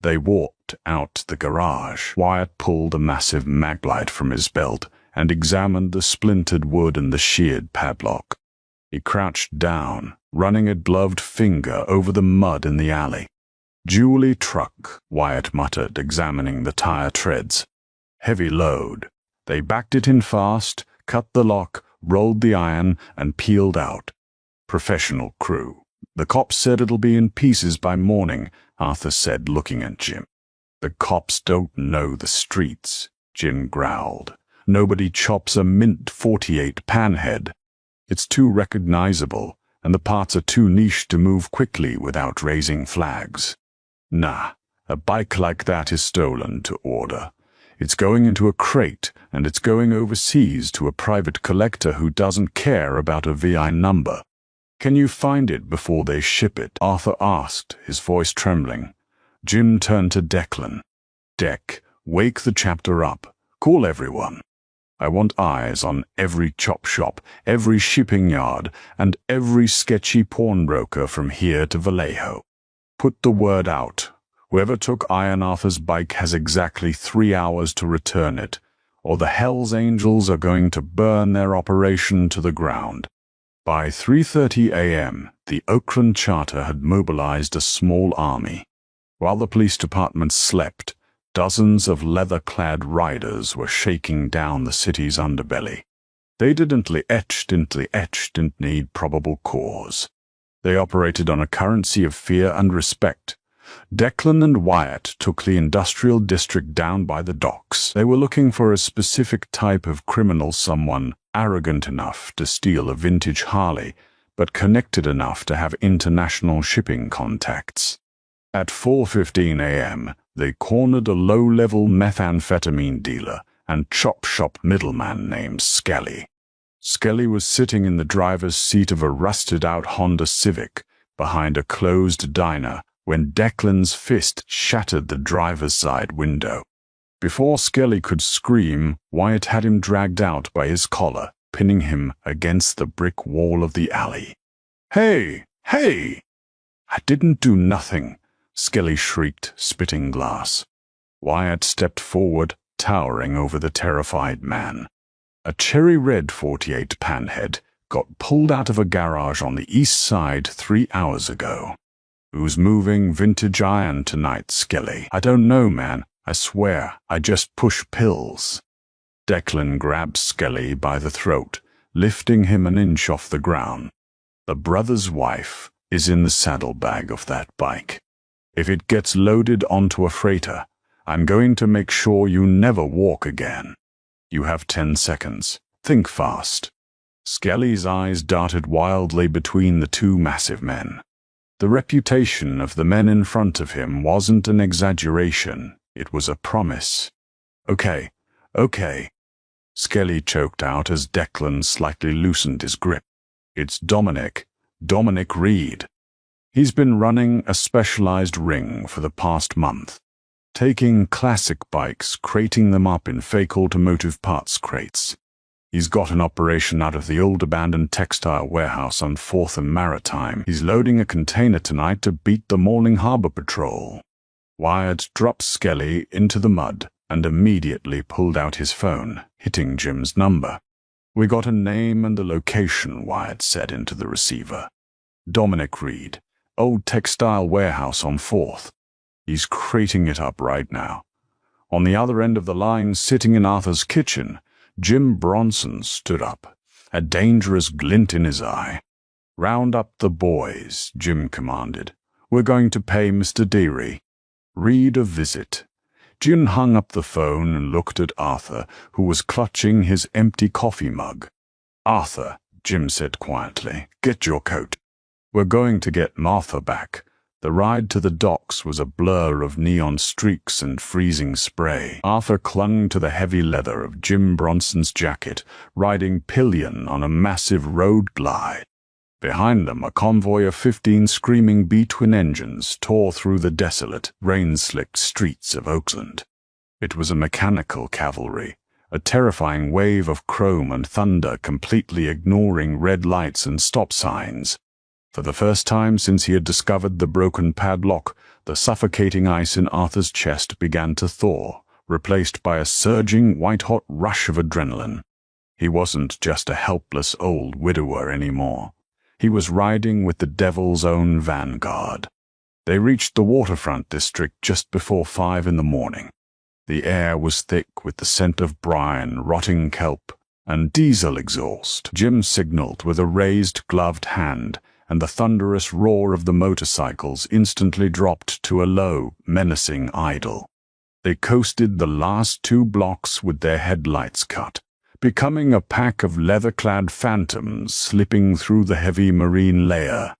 Speaker 2: They walked out the garage. Wyatt pulled a massive maglite from his belt and examined the splintered wood and the sheared padlock. He crouched down, running a gloved finger over the mud in the alley. "Julie truck," Wyatt muttered, examining the tire treads. "Heavy load." They backed it in fast, cut the lock, rolled the iron, and peeled out. "Professional crew. The cops said it'll be in pieces by morning," Arthur said, looking at Jim. "The cops don't know the streets," Jim growled. "Nobody chops a mint .48 panhead. It's too recognizable, and the parts are too niche to move quickly without raising flags. Nah, a bike like that is stolen to order. It's going into a crate, and it's going overseas to a private collector who doesn't care about a VI number." "Can you find it before they ship it?" Arthur asked, his voice trembling. Jim turned to Declan. "Dec, wake the chapter up. Call everyone. I want eyes on every chop shop, every shipping yard, and every sketchy pawnbroker from here to Vallejo. Put the word out. Whoever took Iron Arthur's bike has exactly 3 hours to return it, or the Hells Angels are going to burn their operation to the ground." By 3:30 a.m., the Oakland Charter had mobilized a small army. While the police department slept, dozens of leather-clad riders were shaking down the city's underbelly. They didn't need probable cause. They operated on a currency of fear and respect. Declan and Wyatt took the industrial district down by the docks. They were looking for a specific type of criminal, someone arrogant enough to steal a vintage Harley, but connected enough to have international shipping contacts. At 4:15 a.m., they cornered a low-level methamphetamine dealer and chop shop middleman named Skelly. Skelly was sitting in the driver's seat of a rusted-out Honda Civic behind a closed diner when Declan's fist shattered the driver's side window. Before Skelly could scream, Wyatt had him dragged out by his collar, pinning him against the brick wall of the alley. "Hey! Hey!" "I didn't do nothing," Skelly shrieked, spitting glass. Wyatt stepped forward, towering over the terrified man. A cherry-red .48 panhead got pulled out of a garage on the east side 3 hours ago. "Who's moving vintage iron tonight, Skelly?" "I don't know, man. I swear, I just push pills." Declan grabbed Skelly by the throat, lifting him an inch off the ground. "The brother's wife is in the saddlebag of that bike. If it gets loaded onto a freighter, I'm going to make sure you never walk again. You have 10 seconds. Think fast." Skelly's eyes darted wildly between the two massive men. The reputation of the men in front of him wasn't an exaggeration. It was a promise. Okay. Skelly choked out as Declan slightly loosened his grip. "It's Dominic Reed. He's been running a specialized ring for the past month, taking classic bikes, crating them up in fake automotive parts crates. He's got an operation out of the old abandoned textile warehouse on 4th and Maritime. He's loading a container tonight to beat the morning harbor patrol." Wyatt dropped Skelly into the mud and immediately pulled out his phone, hitting Jim's number. "We got a name and a location," Wyatt said into the receiver. "Dominic Reed, old textile warehouse on 4th. He's crating it up right now. On the other end of the line, sitting in Arthur's kitchen, Jim Bronson stood up, a dangerous glint in his eye. "Round up the boys," Jim commanded. "We're going to pay Mr. Deary. Read a visit." Jim hung up the phone and looked at Arthur, who was clutching his empty coffee mug. "Arthur," Jim said quietly, "get your coat. We're going to get Martha back." The ride to the docks was a blur of neon streaks and freezing spray. Arthur clung to the heavy leather of Jim Bronson's jacket, riding pillion on a massive road glide. Behind them, a convoy of 15 screaming B-twin engines tore through the desolate, rain-slicked streets of Oakland. It was a mechanical cavalry, a terrifying wave of chrome and thunder completely ignoring red lights and stop signs. For the first time since he had discovered the broken padlock, the suffocating ice in Arthur's chest began to thaw, replaced by a surging, white-hot rush of adrenaline. He wasn't just a helpless old widower anymore. He was riding with the devil's own vanguard. They reached the waterfront district just before 5 in the morning. The air was thick with the scent of brine, rotting kelp, and diesel exhaust. Jim signaled with a raised, gloved hand, and the thunderous roar of the motorcycles instantly dropped to a low, menacing idle. They coasted the last 2 blocks with their headlights cut, becoming a pack of leather-clad phantoms slipping through the heavy marine layer.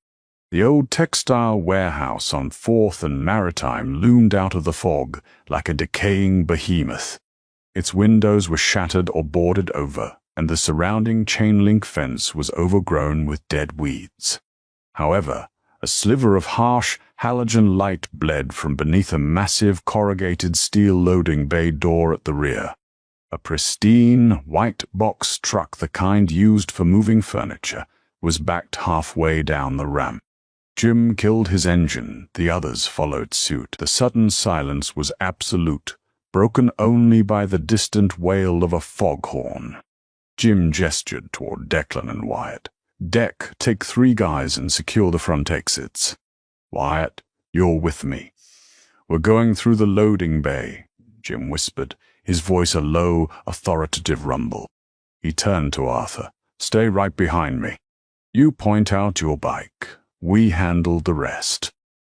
Speaker 2: The old textile warehouse on 4th and Maritime loomed out of the fog like a decaying behemoth. Its windows were shattered or boarded over, and the surrounding chain-link fence was overgrown with dead weeds. However, a sliver of harsh, halogen light bled from beneath a massive corrugated steel loading bay door at the rear. A pristine, white box truck, the kind used for moving furniture, was backed halfway down the ramp. Jim killed his engine, the others followed suit. The sudden silence was absolute, broken only by the distant wail of a foghorn. Jim gestured toward Declan and Wyatt. "Deck, take 3 guys and secure the front exits. Wyatt, you're with me." "We're going through the loading bay," Jim whispered, his voice a low, authoritative rumble. He turned to Arthur. "Stay right behind me. You point out your bike. We handle the rest."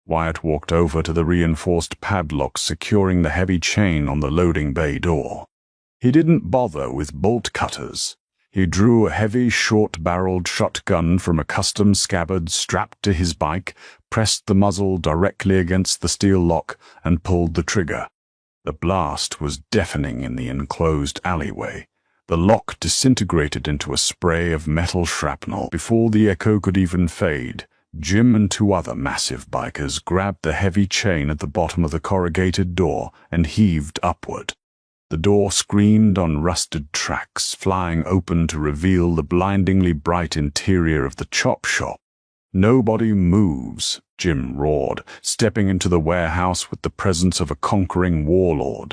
Speaker 2: Wyatt walked over to the reinforced padlock securing the heavy chain on the loading bay door. He didn't bother with bolt cutters. He drew a heavy, short-barreled shotgun from a custom scabbard strapped to his bike, pressed the muzzle directly against the steel lock, and pulled the trigger. The blast was deafening in the enclosed alleyway. The lock disintegrated into a spray of metal shrapnel. Before the echo could even fade, Jim and 2 other massive bikers grabbed the heavy chain at the bottom of the corrugated door and heaved upward. The door screamed on rusted tracks, flying open to reveal the blindingly bright interior of the chop shop. "Nobody moves," Jim roared, stepping into the warehouse with the presence of a conquering warlord.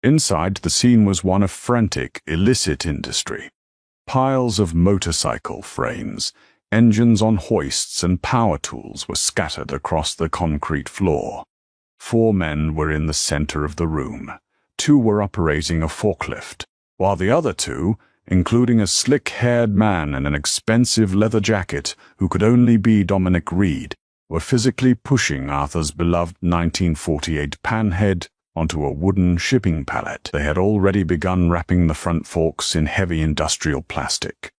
Speaker 2: Inside, the scene was one of frantic, illicit industry. Piles of motorcycle frames, engines on hoists, and power tools were scattered across the concrete floor. 4 men were in the center of the room. 2 were operating a forklift, while the other 2, including a slick-haired man in an expensive leather jacket who could only be Dominic Reed, were physically pushing Arthur's beloved 1948 panhead onto a wooden shipping pallet. They had already begun wrapping the front forks in heavy industrial plastic.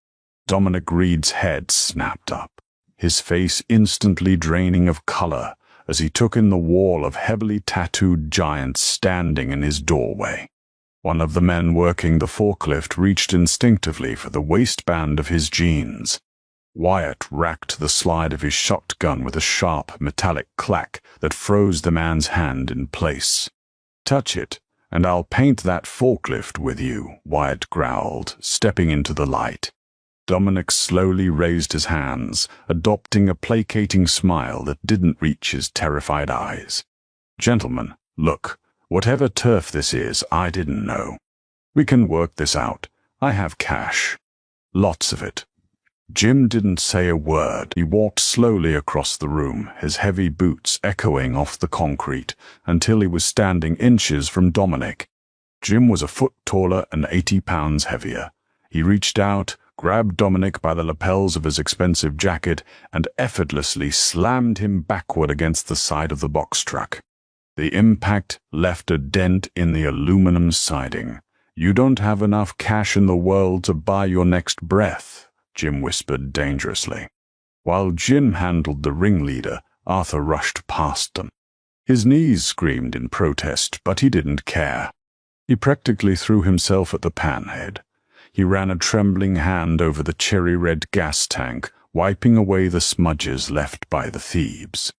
Speaker 2: Dominic Reed's head snapped up, his face instantly draining of color as he took in the wall of heavily tattooed giants standing in his doorway. One of the men working the forklift reached instinctively for the waistband of his jeans. Wyatt racked the slide of his shotgun with a sharp, metallic clack that froze the man's hand in place. "Touch it, and I'll paint that forklift with you," Wyatt growled, stepping into the light. Dominic slowly raised his hands, adopting a placating smile that didn't reach his terrified eyes. "Gentlemen, look, whatever turf this is, I didn't know. We can work this out. I have cash. Lots of it." Jim didn't say a word. He walked slowly across the room, his heavy boots echoing off the concrete, until he was standing inches from Dominic. Jim was a foot taller and 80 pounds heavier. He reached out, grabbed Dominic by the lapels of his expensive jacket, and effortlessly slammed him backward against the side of the box truck. The impact left a dent in the aluminum siding. "You don't have enough cash in the world to buy your next breath," Jim whispered dangerously. While Jim handled the ringleader, Arthur rushed past them. His knees screamed in protest, but he didn't care. He practically threw himself at the panhead. He ran a trembling hand over the cherry-red gas tank, wiping away the smudges left by the thieves.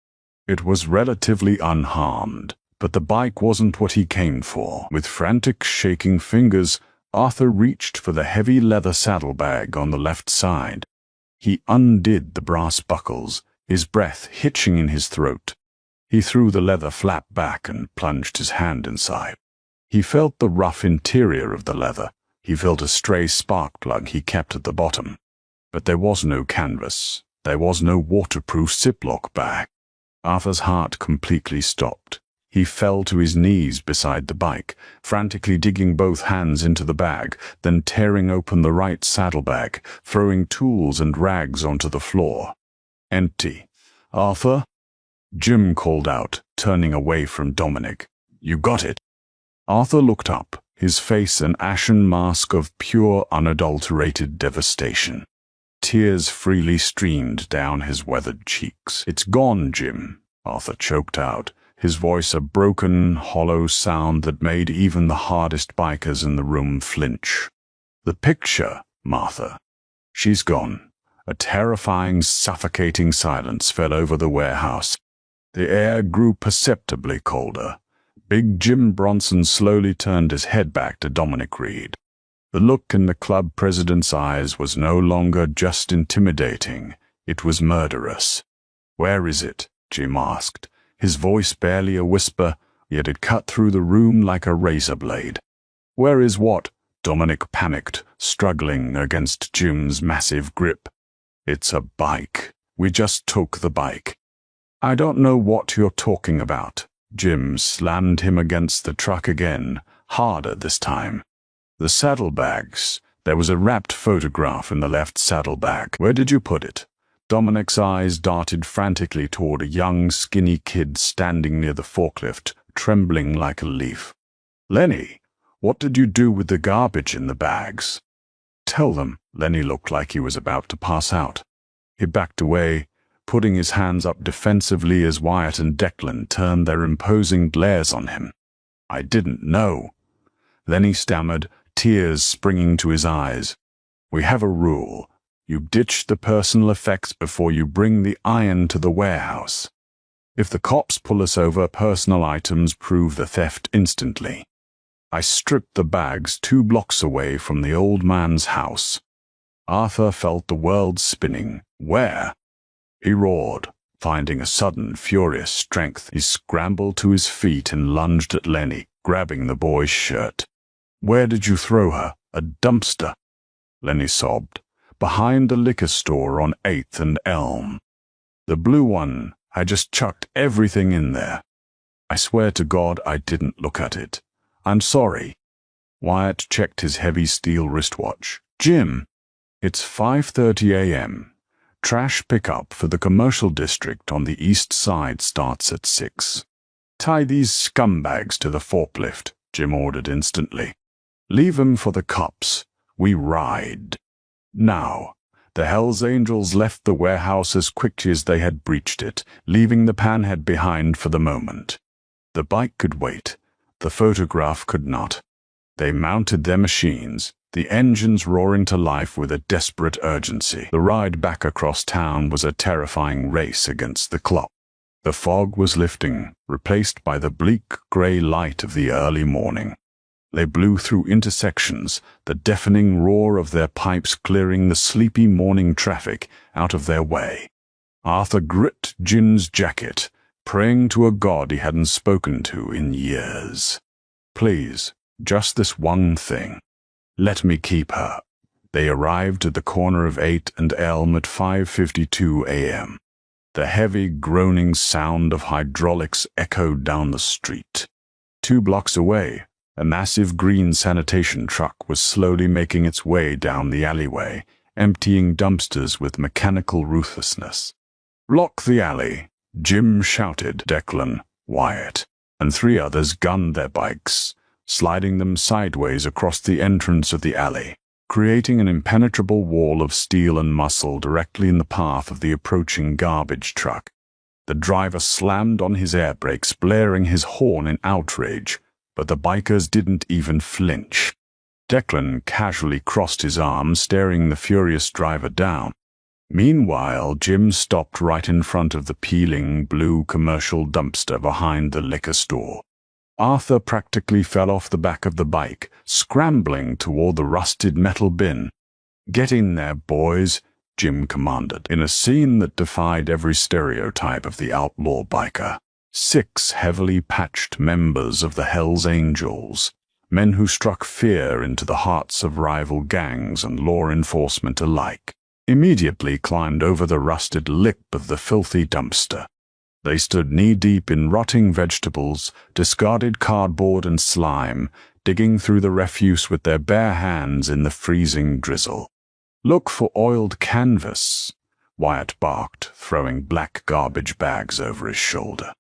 Speaker 2: It was relatively unharmed, but the bike wasn't what he came for. With frantic, shaking fingers, Arthur reached for the heavy leather saddlebag on the left side. He undid the brass buckles, his breath hitching in his throat. He threw the leather flap back and plunged his hand inside. He felt the rough interior of the leather. He felt a stray spark plug he kept at the bottom. But there was no canvas. There was no waterproof Ziploc bag. Arthur's heart completely stopped. He fell to his knees beside the bike, frantically digging both hands into the bag, then tearing open the right saddlebag, throwing tools and rags onto the floor. Empty. "Arthur?" Jim called out, turning away from Dominic. "You got it?" Arthur looked up, his face an ashen mask of pure, unadulterated devastation. Tears freely streamed down his weathered cheeks. "It's gone, Jim," Arthur choked out, his voice a broken, hollow sound that made even the hardest bikers in the room flinch. "The picture, Martha. She's gone." A terrifying, suffocating silence fell over the warehouse. The air grew perceptibly colder. Big Jim Bronson slowly turned his head back to Dominic Reed. The look in the club president's eyes was no longer just intimidating, it was murderous. "Where is it?" Jim asked, his voice barely a whisper, yet it cut through the room like a razor blade. "Where is what?" Dominic panicked, struggling against Jim's massive grip. "It's a bike. We just took the bike." "I don't know what you're talking about." Jim slammed him against the truck again, harder this time. "The saddlebags. There was a wrapped photograph in the left saddlebag. Where did you put it?" Dominic's eyes darted frantically toward a young, skinny kid standing near the forklift, trembling like a leaf. "Lenny, what did you do with the garbage in the bags?" "Tell them." Lenny looked like he was about to pass out. He backed away, putting his hands up defensively as Wyatt and Declan turned their imposing glares on him. "I didn't know." Lenny stammered, tears springing to his eyes. "We have a rule. You ditch the personal effects before you bring the iron to the warehouse. If the cops pull us over, personal items prove the theft instantly." I stripped the bags 2 blocks away from the old man's house. Arthur felt the world spinning. "Where?" He roared, finding a sudden, furious strength. He scrambled to his feet and lunged at Lenny, grabbing the boy's shirt. "Where did you throw her?" "A dumpster," Lenny sobbed. "Behind the liquor store on 8th and Elm. The blue one. I just chucked everything in there. I swear to God I didn't look at it. I'm sorry." Wyatt checked his heavy steel wristwatch. "Jim, it's 5:30 a.m. Trash pickup for the commercial district on the east side starts at 6. Tie these scumbags to the forklift," Jim ordered instantly. "Leave 'em for the cops. We ride." Now, the Hells Angels left the warehouse as quickly as they had breached it, leaving the panhead behind for the moment. The bike could wait. The photograph could not. They mounted their machines, the engines roaring to life with a desperate urgency. The ride back across town was a terrifying race against the clock. The fog was lifting, replaced by the bleak gray light of the early morning. They blew through intersections, the deafening roar of their pipes clearing the sleepy morning traffic out of their way. Arthur gripped Jim's jacket, praying to a god he hadn't spoken to in years. "Please, just this one thing. Let me keep her." They arrived at the corner of 8th and Elm at 5:52 a.m. The heavy, groaning sound of hydraulics echoed down the street. 2 blocks away, a massive green sanitation truck was slowly making its way down the alleyway, emptying dumpsters with mechanical ruthlessness. "Block the alley," Jim shouted. Declan, Wyatt, and 3 others gunned their bikes, sliding them sideways across the entrance of the alley, creating an impenetrable wall of steel and muscle directly in the path of the approaching garbage truck. The driver slammed on his air brakes, blaring his horn in outrage, but the bikers didn't even flinch. Declan casually crossed his arms, staring the furious driver down. Meanwhile, Jim stopped right in front of the peeling blue commercial dumpster behind the liquor store. Arthur practically fell off the back of the bike, scrambling toward the rusted metal bin. "Get in there, boys," Jim commanded, in a scene that defied every stereotype of the outlaw biker. 6 heavily patched members of the Hells Angels, men who struck fear into the hearts of rival gangs and law enforcement alike, immediately climbed over the rusted lip of the filthy dumpster. They stood knee-deep in rotting vegetables, discarded cardboard and slime, digging through the refuse with their bare hands in the freezing drizzle. "Look for oiled canvas," Wyatt barked, throwing black garbage bags over his shoulder.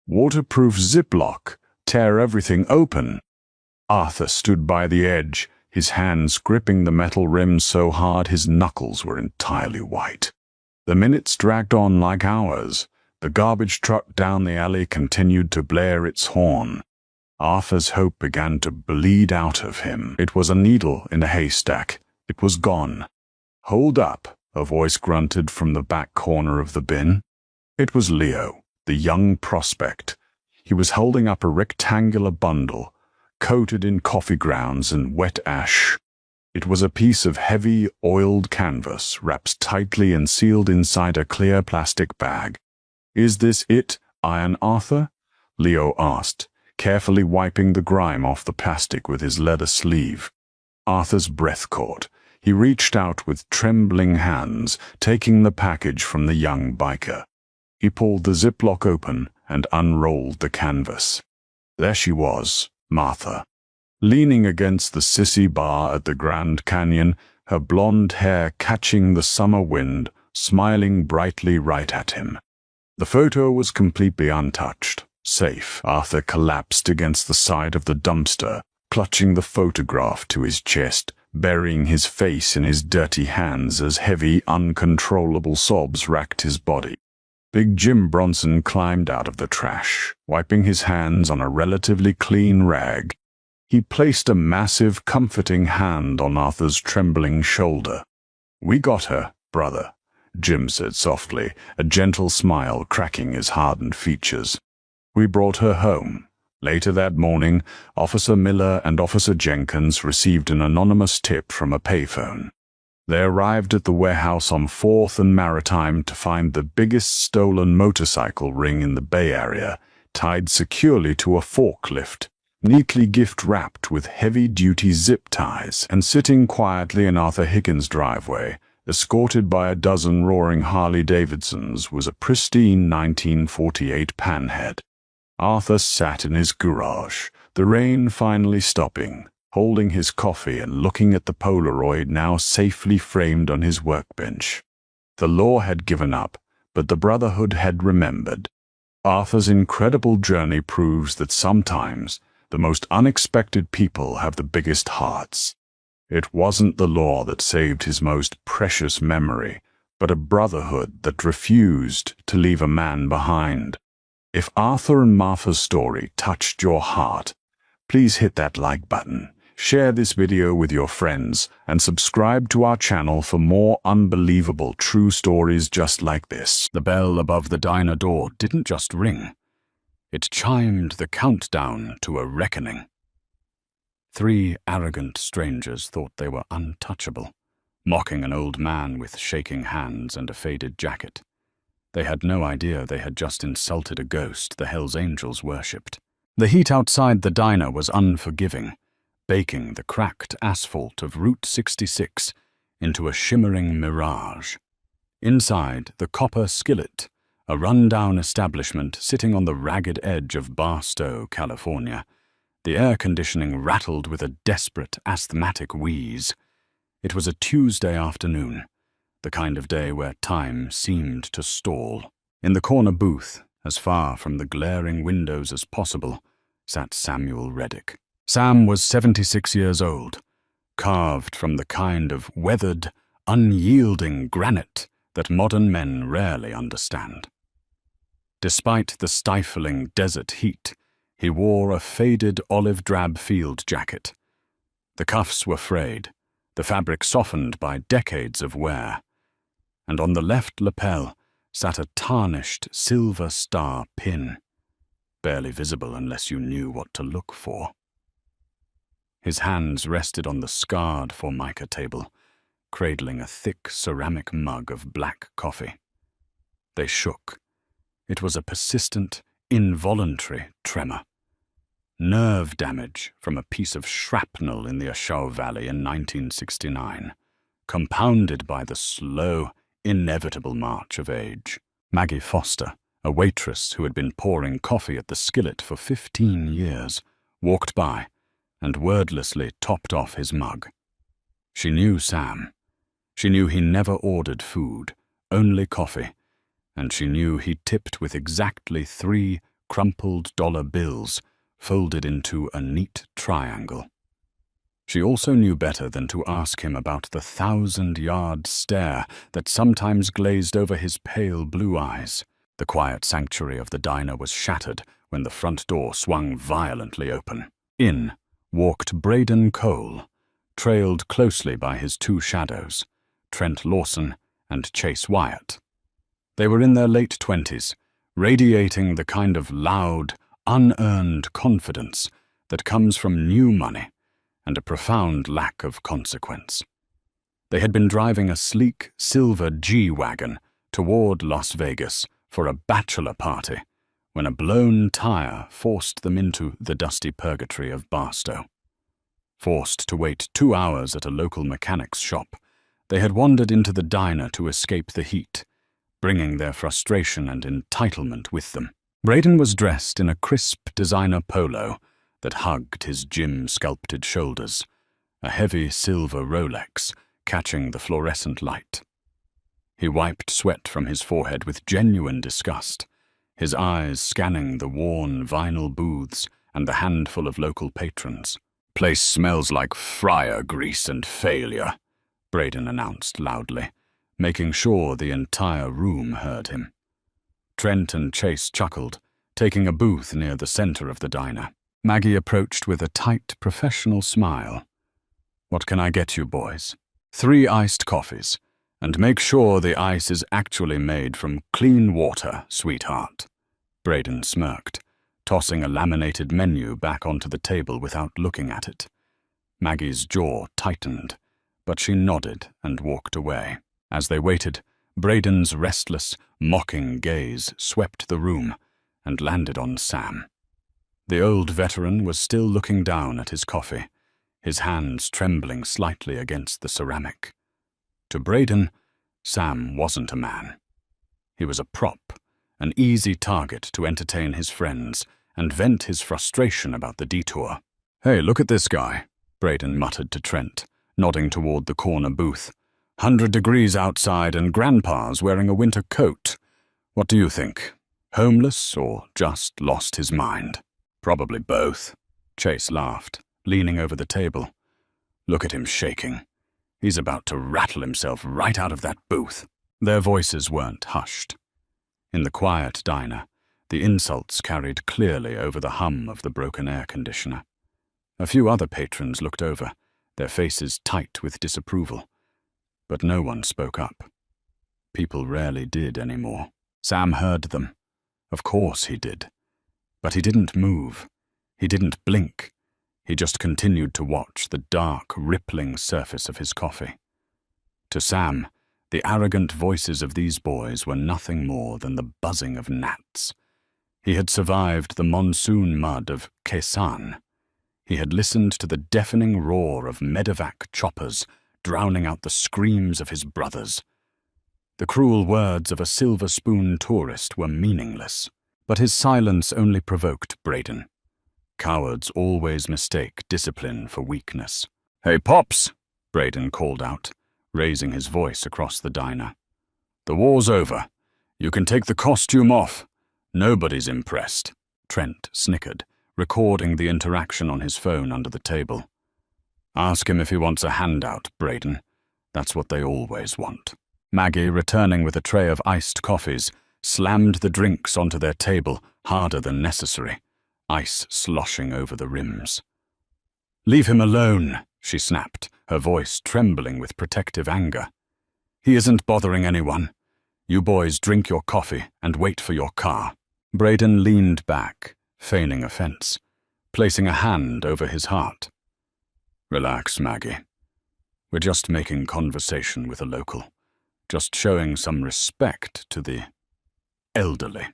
Speaker 2: "Waterproof Ziploc, tear everything open." Arthur stood by the edge, his hands gripping the metal rim so hard his knuckles were entirely white. The minutes dragged on like hours. The garbage truck down the alley continued to blare its horn. Arthur's hope began to bleed out of him. It was a needle in a haystack. It was gone. "Hold up," a voice grunted from the back corner of the bin. It was Leo, the young prospect. He was holding up a rectangular bundle, coated in coffee grounds and wet ash. It was a piece of heavy, oiled canvas wrapped tightly and sealed inside a clear plastic bag. "Is this it, Iron Arthur?" Leo asked, carefully wiping the grime off the plastic with his leather sleeve. Arthur's breath caught. He reached out with trembling hands, taking the package from the young biker. He pulled the Ziploc open and unrolled the canvas. There she was, Martha, leaning against the sissy bar at the Grand Canyon, her blonde hair catching the summer wind, smiling brightly right at him. The photo was completely untouched, safe. Arthur collapsed against the side of the dumpster, clutching the photograph to his chest, burying his face in his dirty hands as heavy, uncontrollable sobs racked his body. Big Jim Bronson climbed out of the trash, wiping his hands on a relatively clean rag. He placed a massive, comforting hand on Arthur's trembling shoulder. "We got her, brother," Jim said softly, a gentle smile cracking his hardened features. "We brought her home." Later that morning, Officer Miller and Officer Jenkins received an anonymous tip from a payphone. They arrived at the warehouse on 4th and Maritime to find the biggest stolen motorcycle ring in the Bay Area, tied securely to a forklift, neatly gift-wrapped with heavy-duty zip ties, and sitting quietly in Arthur Higgins' driveway, escorted by a dozen roaring Harley-Davidsons, was a pristine 1948 Panhead. Arthur sat in his garage, the rain finally stopping, holding his coffee and looking at the Polaroid now safely framed on his workbench. The law had given up, but the Brotherhood had remembered. Arthur's incredible journey proves that sometimes the most unexpected people have the biggest hearts. It wasn't the law that saved his most precious memory, but a brotherhood that refused to leave a man behind. If Arthur and Martha's story touched your heart, please hit that like button, share this video with your friends, and subscribe to our channel for more unbelievable true stories just like this. The bell above the diner door didn't just ring. It chimed the countdown to a reckoning. 3 arrogant strangers thought they were untouchable, mocking an old man with shaking hands and a faded jacket. They had no idea they had just insulted a ghost the Hells Angels worshipped. The heat outside the diner was unforgiving, baking the cracked asphalt of Route 66 into a shimmering mirage. Inside, the Copper Skillet, a run-down establishment sitting on the ragged edge of Barstow, California, the air conditioning rattled with a desperate asthmatic wheeze. It was a Tuesday afternoon, the kind of day where time seemed to stall. In the corner booth, as far from the glaring windows as possible, sat Samuel Reddick. Sam was 76 years old, carved from the kind of weathered, unyielding granite that modern men rarely understand. Despite the stifling desert heat, he wore a faded olive-drab field jacket. The cuffs were frayed, the fabric softened by decades of wear, and on the left lapel sat a tarnished silver star pin.
Speaker 1: barely visible unless you knew what to look for. His hands rested on the scarred formica table, cradling a thick ceramic mug of black coffee. They shook. It was a persistent, involuntary tremor. Nerve damage from a piece of shrapnel in the Ashau Valley in 1969, compounded by the slow, inevitable march of age. Maggie Foster, a waitress who had been pouring coffee at the skillet for 15 years, walked by and wordlessly topped off his mug. She knew Sam. She knew he never ordered food, only coffee, and she knew he tipped with exactly 3 crumpled dollar bills folded into a neat triangle. She also knew better than to ask him about the 1,000-yard stare that sometimes glazed over his pale blue eyes. The quiet sanctuary of the diner was shattered when the front door swung violently open. In walked Braden Cole, trailed closely by his 2 shadows, Trent Lawson and Chase Wyatt. They were in their late 20s, radiating the kind of loud, unearned confidence that comes from new money and a profound lack of consequence. They had been driving a sleek silver G-Wagon toward Las Vegas for a bachelor party when a blown tire forced them into the dusty purgatory of Barstow. Forced to wait 2 hours at a local mechanic's shop, they had wandered into the diner to escape the heat, bringing their frustration and entitlement with them. Braden was dressed in a crisp designer polo that hugged his gym-sculpted shoulders, a heavy silver Rolex catching the fluorescent light. He wiped sweat from his forehead with genuine disgust, his eyes scanning the worn vinyl booths and the handful of local patrons. "Place smells like fryer grease and failure," Braden announced loudly, making sure the entire room heard him. Trent and Chase chuckled, taking a booth near the center of the diner. Maggie approached with a tight, professional smile. "What can I get you, boys?" "3 iced coffees, and make sure the ice is actually made from clean water, sweetheart." Braden smirked, tossing a laminated menu back onto the table without looking at it. Maggie's jaw tightened, but she nodded and walked away. As they waited, Braden's restless, mocking gaze swept the room and landed on Sam. The old veteran was still looking down at his coffee, his hands trembling slightly against the ceramic. To Braden, Sam wasn't a man. He was a prop, an easy target to entertain his friends and vent his frustration about the detour. "Hey, look at this guy," Braden muttered to Trent, nodding toward the corner booth. 100 degrees outside and Grandpa's wearing a winter coat. What do you think? Homeless or just lost his mind? "Probably both," Chase laughed, leaning over the table. "Look at him shaking. He's about to rattle himself right out of that booth." Their voices weren't hushed. In the quiet diner, the insults carried clearly over the hum of the broken air conditioner. A few other patrons looked over, their faces tight with disapproval. But no one spoke up. People rarely did anymore. Sam heard them. Of course he did. But he didn't move. He didn't blink. He just continued to watch the dark, rippling surface of his coffee. To Sam, the arrogant voices of these boys were nothing more than the buzzing of gnats. He had survived the monsoon mud of Quezon. He had listened to the deafening roar of medevac choppers drowning out the screams of his brothers. The cruel words of a silver spoon tourist were meaningless, but his silence only provoked Braden. Cowards always mistake discipline for weakness. "Hey, Pops," Braden called out, raising his voice across the diner. "The war's over. You can take the costume off. Nobody's impressed." Trent snickered, recording the interaction on his phone under the table. "Ask him if he wants a handout, Braden. That's what they always want." Maggie, returning with a tray of iced coffees, slammed the drinks onto their table harder than necessary, ice sloshing over the rims. "Leave him alone," she snapped, her voice trembling with protective anger. "He isn't bothering anyone. You boys drink your coffee and wait for your car." Braden leaned back, feigning offense, placing a hand over his heart. "Relax, Maggie. We're just making conversation with a local, just showing some respect to the elderly."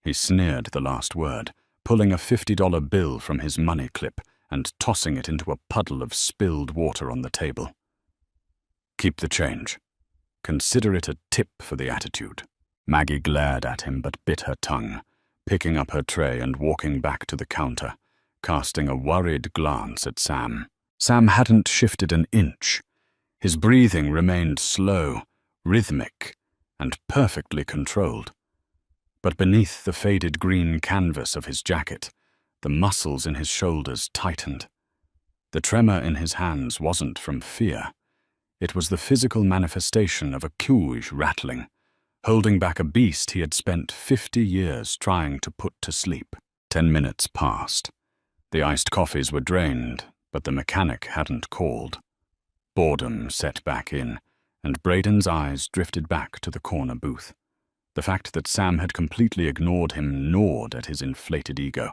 Speaker 1: He sneered the last word, pulling a $50 bill from his money clip and tossing it into a puddle of spilled water on the table. "Keep the change. Consider it a tip for the attitude." Maggie glared at him but bit her tongue, picking up her tray and walking back to the counter, casting a worried glance at Sam. Sam hadn't shifted an inch. His breathing remained slow, rhythmic, and perfectly controlled. But beneath the faded green canvas of his jacket, the muscles in his shoulders tightened. The tremor in his hands wasn't from fear. It was the physical manifestation of a cage rattling, holding back a beast he had spent 50 years trying to put to sleep. 10 minutes passed. The iced coffees were drained, but the mechanic hadn't called. Boredom set back in, and Braden's eyes drifted back to the corner booth. The fact that Sam had completely ignored him gnawed at his inflated ego,